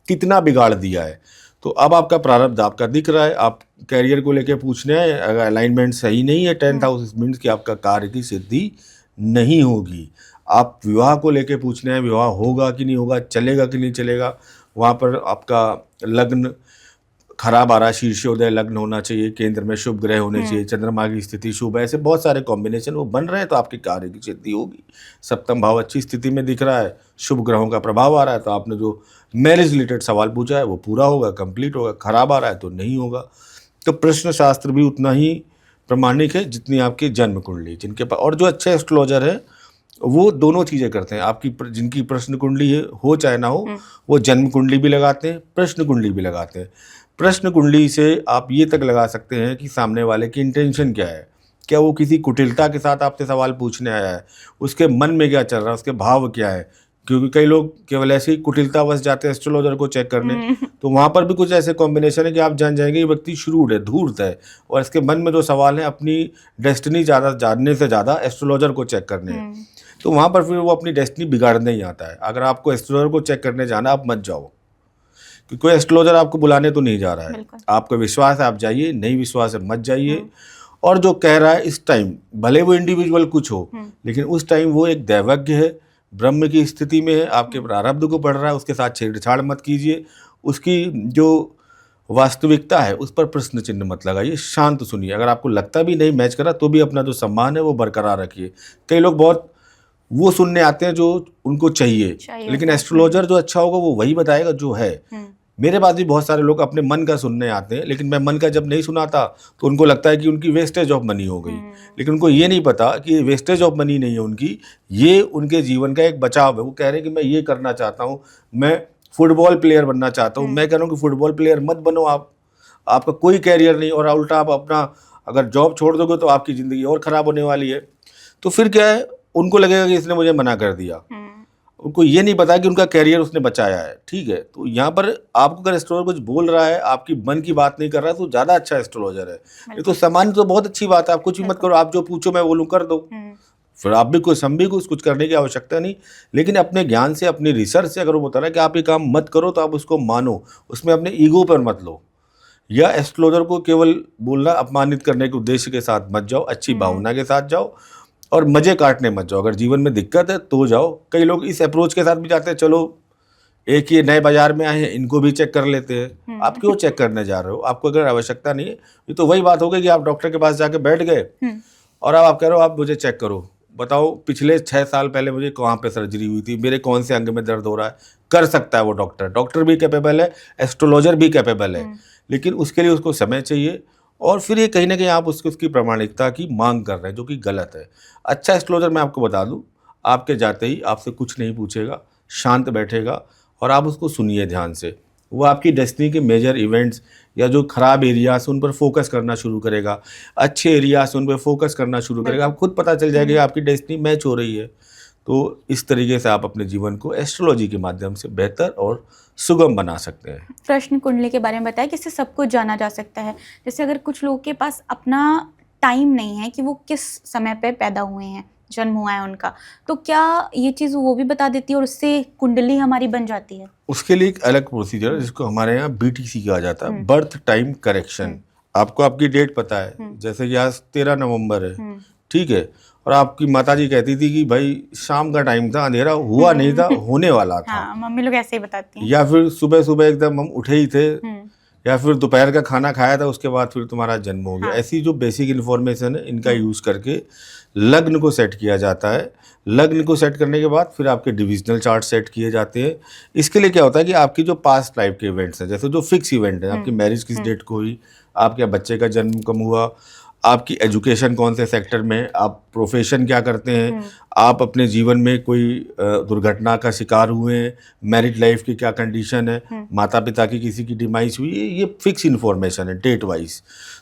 कितना बिगाड़ दिया है। तो अब आपका प्रारब्ध आपका दिख रहा है, आप कैरियर को लेके पूछने हैं, अगर अलाइनमेंट सही नहीं है 10th हाउस मीन्स कि आपका कार्य की सिद्धि नहीं होगी। आप विवाह को लेके पूछने हैं, विवाह होगा कि नहीं होगा, चलेगा कि नहीं चलेगा, वहाँ पर आपका लग्न खराब आ रहा है, शीर्षोदय लग्न होना चाहिए, केंद्र में शुभ ग्रह होने चाहिए, चंद्रमा की स्थिति शुभ है, ऐसे बहुत सारे कॉम्बिनेशन वो बन रहे हैं तो आपके कार्य की सिद्धि होगी। सप्तम भाव अच्छी स्थिति में दिख रहा है, शुभ ग्रहों का प्रभाव आ रहा है, तो आपने जो मैरिज रिलेटेड सवाल पूछा है वो पूरा होगा, कंप्लीट होगा। खराब आ रहा है तो नहीं होगा। तो प्रश्न शास्त्र भी उतना ही प्रमाणिक है जितनी आपकी जन्म कुंडली। जिनके पास और जो अच्छे एस्ट्रोलॉजर है वो दोनों चीज़ें करते हैं। आपकी जिनकी प्रश्न कुंडली हो चाहे ना हो, वो जन्म कुंडली भी लगाते हैं, प्रश्न कुंडली भी लगाते हैं। प्रश्न कुंडली से आप ये तक लगा सकते हैं कि सामने वाले की इंटेंशन क्या है, क्या वो किसी कुटिलता के साथ आपसे सवाल पूछने आया है, उसके मन में क्या चल रहा है, उसके भाव क्या है। क्योंकि कई लोग केवल ऐसे ही कुटिलतावश जाते हैं एस्ट्रोलॉजर को चेक करने, तो वहाँ पर भी कुछ ऐसे कॉम्बिनेशन है कि आप जान जाएंगे ये व्यक्ति श्रूड है, धूर्त है, और इसके मन में जो सवाल है अपनी डेस्टिनी ज़्यादा जानने से ज़्यादा एस्ट्रोलॉजर को चेक करने हैं। तो वहाँ पर फिर वो अपनी डेस्टिनी बिगाड़ने ही आता है। अगर आपको एस्ट्रोलॉजर को चेक करने जाना, आप मत जाओ, क्योंकि कोई एस्ट्रोलॉजर आपको बुलाने तो नहीं जा रहा है। आपको विश्वास है आप जाइए, नहीं विश्वास है मत जाइए। और जो कह रहा है इस टाइम, भले वो इंडिविजुअल कुछ हो, लेकिन उस टाइम वो एक दैवज्ञ है, ब्रह्म की स्थिति में है, आपके प्रारब्ध को पढ़ रहा है, उसके साथ छेड़छाड़ मत कीजिए। उसकी जो वास्तविकता है उस पर प्रश्न चिन्ह मत लगाइए, शांत सुनिए। अगर आपको लगता भी नहीं मैच करा तो भी अपना जो सम्मान है वो बरकरार रखिए। कई लोग बहुत वो सुनने आते हैं जो उनको चाहिए लेकिन एस्ट्रोलॉजर जो अच्छा होगा वो वही बताएगा जो है। मेरे पास भी बहुत सारे लोग अपने मन का सुनने आते हैं, लेकिन मैं मन का जब नहीं सुनाता तो उनको लगता है कि उनकी वेस्टेज ऑफ मनी हो गई। लेकिन उनको ये नहीं पता कि ये वेस्टेज ऑफ मनी नहीं है उनकी, ये उनके जीवन का एक बचाव है। वो कह रहे हैं कि मैं ये करना चाहता हूँ, मैं फुटबॉल प्लेयर बनना चाहता हूँ। मैं कह रहा हूँ कि फुटबॉल प्लेयर मत बनो आप, आपका कोई कैरियर नहीं, और उल्टा आप अपना अगर जॉब छोड़ दोगे तो आपकी ज़िंदगी और ख़राब होने वाली है। तो फिर क्या है, उनको लगेगा कि इसने मुझे मना कर दिया। उनको ये नहीं पता कि उनका कैरियर उसने बचाया है। ठीक है, तो यहाँ पर आपको अगर एस्ट्रोलॉजर कुछ बोल रहा है, आपकी मन की बात नहीं कर रहा है, तो ज़्यादा अच्छा एस्ट्रोलॉजर है। ये तो सामान्य तो बहुत अच्छी बात है, आप कुछ भी मत करो, आप जो पूछो मैं बोलूँ कर दो, फिर आप भी कुछ, हम भी कुछ करने की आवश्यकता नहीं। लेकिन अपने ज्ञान से, अपनी रिसर्च से अगर वो बता रहा है कि आप ये काम मत करो तो आप उसको मानो, उसमें अपने ईगो पर मत लो। या एस्ट्रोलॉजर को केवल बोलना, अपमानित करने के उद्देश्य के साथ मत जाओ, अच्छी भावना के साथ जाओ और मजे काटने मत जाओ। अगर जीवन में दिक्कत है तो जाओ। कई लोग इस अप्रोच के साथ भी जाते हैं, चलो एक ये नए बाजार में आए हैं, इनको भी चेक कर लेते हैं। आप क्यों चेक करने जा रहे हो? आपको अगर आवश्यकता नहीं है, ये तो वही बात हो गई कि आप डॉक्टर के पास जाके बैठ गए और अब आप कह रहे हो आप मुझे चेक करो, बताओ पिछले 6 साल पहले मुझे कहाँ पे सर्जरी हुई थी, मेरे कौन से अंग में दर्द हो रहा है। कर सकता है वो डॉक्टर भी कैपेबल है, एस्ट्रोलॉजर भी कैपेबल है, लेकिन उसके लिए उसको समय चाहिए। और फिर ये कहीं ना कहीं आप उसकी प्रामाणिकता की मांग कर रहे हैं, जो कि गलत है। अच्छा एस्ट्रोलॉजर मैं आपको बता दूं, आपके जाते ही आपसे कुछ नहीं पूछेगा, शांत बैठेगा और आप उसको सुनिए ध्यान से। वो आपकी डेस्टिनी के मेजर इवेंट्स या जो खराब एरियाज उन पर फोकस करना शुरू करेगा, अच्छे एरियाज उन पर फोकस करना शुरू करेगा। आप खुद पता चल जाएगा आपकी डेस्टिनी मैच हो रही है। तो इस तरीके से आप अपने जीवन को एस्ट्रोलॉजी के माध्यम से बेहतर और सुगम बना सकते हैं। प्रश्न कुंडली के बारे में बताया कि इससे सब कुछ जाना जा सकता है। जैसे अगर कुछ लोगों के पास अपना टाइम नहीं है कि वो किस समय पे पैदा हुए हैं, जन्म हुआ है उनका, तो क्या ये चीज़ वो भी बता देती है और उससे कुंडली हमारी बन जाती है? उसके लिए एक अलग प्रोसीजर है जिसको हमारे यहाँ BTC कहा जाता है, बर्थ टाइम करेक्शन। आपको आपकी डेट पता है, जैसे कि आज 13 नवंबर है, ठीक है, और आपकी माताजी कहती थी कि भाई शाम का टाइम था, अंधेरा हुआ नहीं था, होने वाला था। हाँ, मम्मी लोग ऐसे ही बताती हैं। या फिर सुबह सुबह एकदम हम उठे ही थे, या फिर दोपहर का खाना खाया था, उसके बाद फिर तुम्हारा जन्म हो गया। ऐसी जो बेसिक इन्फॉर्मेशन है इनका यूज़ करके लग्न को सेट किया जाता है। लग्न को सेट करने के बाद फिर आपके डिविजनल चार्ट सेट किए जाते हैं। इसके लिए क्या होता है कि आपकी जो पास्ट लाइफ के इवेंट्स हैं, जैसे जो फिक्स इवेंट है, आपकी मैरिज किस डेट को हुई, आपके बच्चे का जन्म कब हुआ, आपकी एजुकेशन कौन से सेक्टर में, आप प्रोफेशन क्या करते हैं, आप अपने जीवन में कोई दुर्घटना का शिकार हुए हैं, मैरिड लाइफ की क्या कंडीशन है, माता पिता की किसी की डिमाइस हुई, ये फिक्स इन्फॉर्मेशन है डेट वाइज।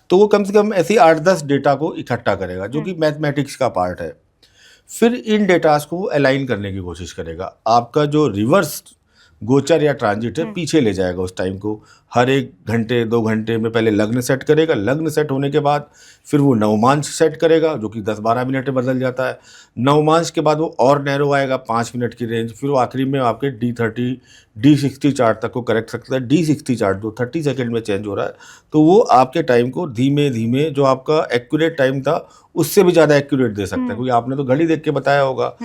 तो वो कम से कम ऐसी 8-10 डेटा को इकट्ठा करेगा, जो कि मैथमेटिक्स का पार्ट है। फिर इन डेटास को वो अलाइन करने की कोशिश करेगा। आपका जो रिवर्स गोचर या ट्रांजिट है पीछे ले जाएगा उस टाइम को। हर 1 घंटे 2 घंटे में पहले लग्न सेट करेगा, लग्न सेट होने के बाद फिर वो नवमांश सेट करेगा जो कि 10-12 मिनट में बदल जाता है। नवमांश के बाद वो और नैरो आएगा 5 मिनट की रेंज, फिर वो आखिरी में आपके D30 D60 चार्ट तक को करेक्ट सकता है। D60 चार्ट जो 30 सेकेंड में चेंज हो रहा है, तो वो आपके टाइम को धीमे धीमे जो आपका एक्यूरेट टाइम था उससे भी ज़्यादा एक्यूरेट दे सकता है, क्योंकि आपने तो घड़ी देख के बताया होगा।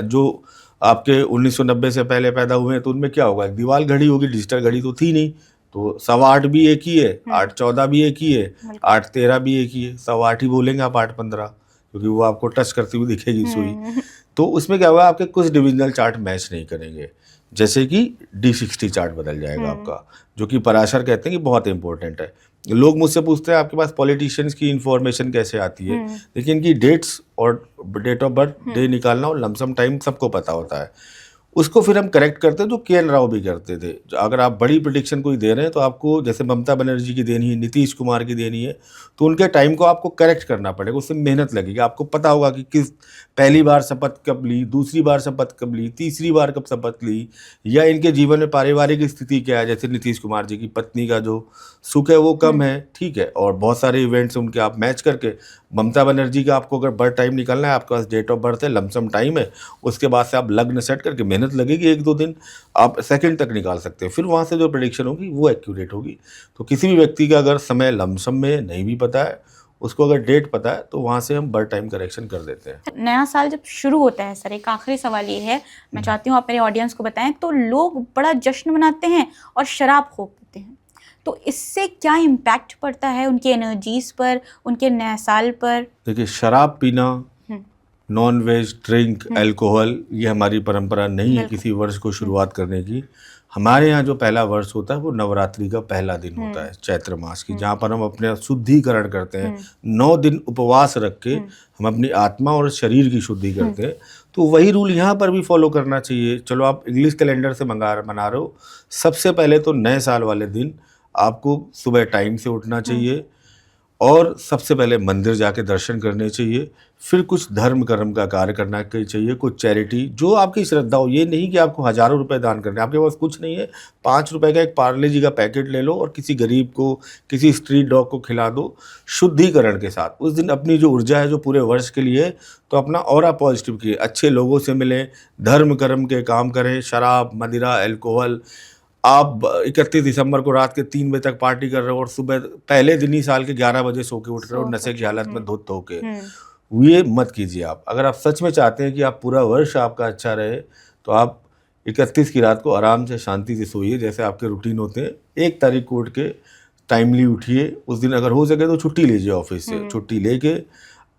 जो आपके 1990 से पहले पैदा हुए हैं तो उनमें क्या होगा, दीवार घड़ी होगी, डिजिटल घड़ी तो थी नहीं, तो 8:15 भी एक ही है, 8:14 भी एक ही है, 8:13 भी एक ही है, 8:15 ही बोलेंगे आप, 8:15, क्योंकि वो आपको टच करती हुई दिखेगी सुई। तो उसमें क्या होगा, आपके कुछ डिविजनल चार्ट मैच नहीं करेंगे, जैसे कि D60 चार्ट बदल जाएगा आपका, जो कि पराशर कहते हैं कि बहुत इंपॉर्टेंट है। लोग मुझसे पूछते हैं आपके पास पॉलिटिशियंस की इन्फॉर्मेशन कैसे आती है, लेकिन इनकी डेट्स और डेट ऑफ बर्थ डे निकालना और लमसम टाइम सबको पता होता है। उसको फिर हम करेक्ट करते हैं, जो के एन राव भी करते थे। अगर आप बड़ी प्रेडिक्शन कोई दे रहे हैं तो आपको, जैसे ममता बनर्जी की देनी है, नीतीश कुमार की देनी है, तो उनके टाइम को आपको करेक्ट करना पड़ेगा, उससे मेहनत लगेगी। आपको पता होगा कि किस पहली बार शपथ कब ली, दूसरी बार शपथ कब ली, तीसरी बार कब शपथ ली, या इनके जीवन में पारिवारिक स्थिति क्या है। जैसे नीतीश कुमार जी की पत्नी का जो सुख है वो कम है, ठीक है, और बहुत सारे इवेंट्स उनके आप मैच करके, ममता बनर्जी का आपको अगर बर्थ टाइम निकालना है, आपके पास डेट ऑफ बर्थ है, लमसम टाइम है, उसके बाद से आप लग्न सेट करके, मेहनत लगेगी 1-2 दिन, आप सेकंड तक निकाल सकते हैं। फिर वहाँ से जो प्रेडिक्शन होगी वो एक्यूरेट होगी। तो किसी भी व्यक्ति का अगर समय लमसम में नहीं भी पता है, उसको अगर डेट पता है, तो वहाँ से हम बर्थ टाइम करेक्शन कर देते हैं। नया साल जब शुरू होता है सर, एक आखिरी सवाल ये है, मैं चाहती हूँ आप मेरे ऑडियंस को बताएं, तो लोग बड़ा जश्न मनाते हैं और शराब खूब पीते हैं, तो इससे क्या इम्पैक्ट पड़ता है उनकी एनर्जीज पर, उनके नए साल पर? देखिए, शराब पीना, नॉन वेज, ड्रिंक, अल्कोहल, ये हमारी परंपरा नहीं है किसी वर्ष को शुरुआत करने की। हमारे यहाँ जो पहला वर्ष होता है वो नवरात्रि का पहला दिन होता है, चैत्र मास की, जहाँ पर हम अपने शुद्धिकरण करते हैं। 9 दिन उपवास रख के हम अपनी आत्मा और शरीर की शुद्धि करते हैं। तो वही रूल यहाँ पर भी फॉलो करना चाहिए। चलो आप इंग्लिश कैलेंडर से मना रहे हो, सबसे पहले तो नए साल वाले दिन आपको सुबह टाइम से उठना चाहिए और सबसे पहले मंदिर जाके दर्शन करने चाहिए। फिर कुछ धर्म कर्म का कार्य करना चाहिए, कुछ चैरिटी, जो आपकी श्रद्धा हो। ये नहीं कि आपको हज़ारों रुपए दान करने, आपके पास कुछ नहीं है, 5 रुपए का एक पार्ले जी का पैकेट ले लो और किसी गरीब को, किसी स्ट्रीट डॉग को खिला दो, शुद्धिकरण के साथ। उस दिन अपनी जो ऊर्जा है जो पूरे वर्ष के लिए, तो अपना ऑरा पॉजिटिव किए, अच्छे लोगों से मिलें, धर्म कर्म के काम करें। शराब, मदिरा, अल्कोहल, आप 31 दिसंबर को रात के 3 बजे तक पार्टी कर रहे हो और सुबह पहले दिन ही साल के 11 बजे सो के उठ रहे हो नशे की हालत में धुत होके, ये मत कीजिए आप। अगर आप सच में चाहते हैं कि आप पूरा वर्ष आपका अच्छा रहे, तो आप 31 की रात को आराम से शांति से सोइए, जैसे आपके रूटीन होते हैं। 1 तारीख को उठ के टाइमली उठिए। उस दिन अगर हो सके तो छुट्टी लीजिए ऑफिस से, छुट्टी लेके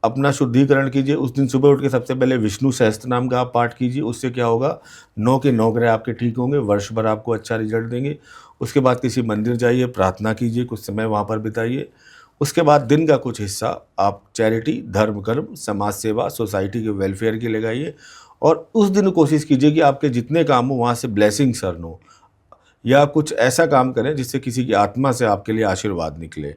अपना शुद्धिकरण कीजिए। उस दिन सुबह उठ के सबसे पहले विष्णु सहस्त्र नाम का आप पाठ कीजिए। उससे क्या होगा, 9 के 9 ग्रह आपके ठीक होंगे, वर्ष भर आपको अच्छा रिजल्ट देंगे। उसके बाद किसी मंदिर जाइए, प्रार्थना कीजिए, कुछ समय वहाँ पर बिताइए। उसके बाद दिन का कुछ हिस्सा आप चैरिटी, धर्म कर्म, समाज सेवा, सोसाइटी के वेलफेयर के लगाइए। और उस दिन कोशिश कीजिए कि आपके जितने काम हो वहाँ से ब्लेसिंग्स अर्न हो, या कुछ ऐसा काम करें जिससे किसी की आत्मा से आपके लिए आशीर्वाद निकले।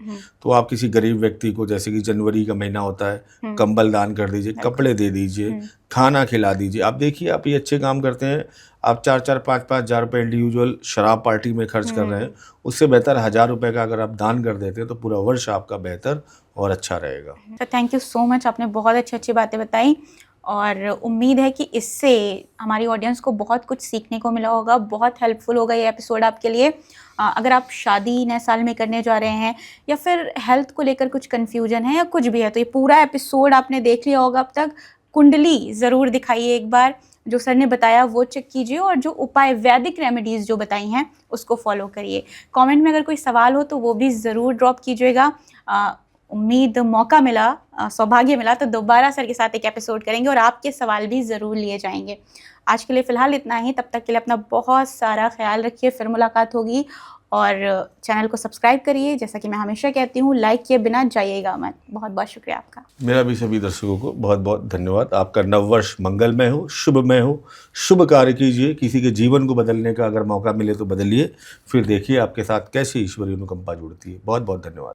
तो आप किसी गरीब व्यक्ति को, जैसे कि जनवरी का महीना होता है, कंबल दान कर दीजिए, कपड़े दे दीजिए, खाना खिला दीजिए। आप देखिए, आप ये अच्छे काम करते हैं, आप 4-4, 5-5 हज़ार रुपये इंडिविजुअल शराब पार्टी में खर्च कर रहे हैं, उससे बेहतर 1000 रुपये का अगर आप दान कर देते हैं तो पूरा वर्ष आपका बेहतर और अच्छा रहेगा। तो थैंक यू सो मच, आपने बहुत अच्छी अच्छी बातें बताई और उम्मीद है कि इससे हमारी ऑडियंस को बहुत कुछ सीखने को मिला होगा, बहुत हेल्पफुल होगा ये एपिसोड आपके लिए। अगर आप शादी नए साल में करने जा रहे हैं या फिर हेल्थ को लेकर कुछ कन्फ्यूजन है या कुछ भी है, तो ये पूरा एपिसोड आपने देख लिया होगा अब तक। कुंडली ज़रूर दिखाइए एक बार, जो सर ने बताया वो चेक कीजिए और जो उपाय, वैदिक रेमेडीज़ जो बताई हैं उसको फॉलो करिए। कमेंट में अगर कोई सवाल हो तो वो भी ज़रूर ड्रॉप कीजिएगा। उम्मीद मौका मिला, सौभाग्य मिला तो दोबारा सर के साथ एक एपिसोड करेंगे और आपके सवाल भी ज़रूर लिए जाएंगे। आज के लिए फ़िलहाल इतना ही, तब तक के लिए अपना बहुत सारा ख्याल रखिए। फिर मुलाकात होगी और चैनल को सब्सक्राइब करिए, जैसा कि मैं हमेशा कहती हूँ, लाइक किए बिना जाइएगा मत। बहुत बहुत शुक्रिया आपका। मेरा भी सभी दर्शकों को बहुत बहुत धन्यवाद। आपका नववर्ष मंगलमय हो, शुभमय हो, शुभ कार्य कीजिए। किसी के जीवन को बदलने का अगर मौका मिले तो बदलिए, फिर देखिए आपके साथ कैसी ईश्वरीय अनुकंपा जुड़ती है। बहुत बहुत धन्यवाद।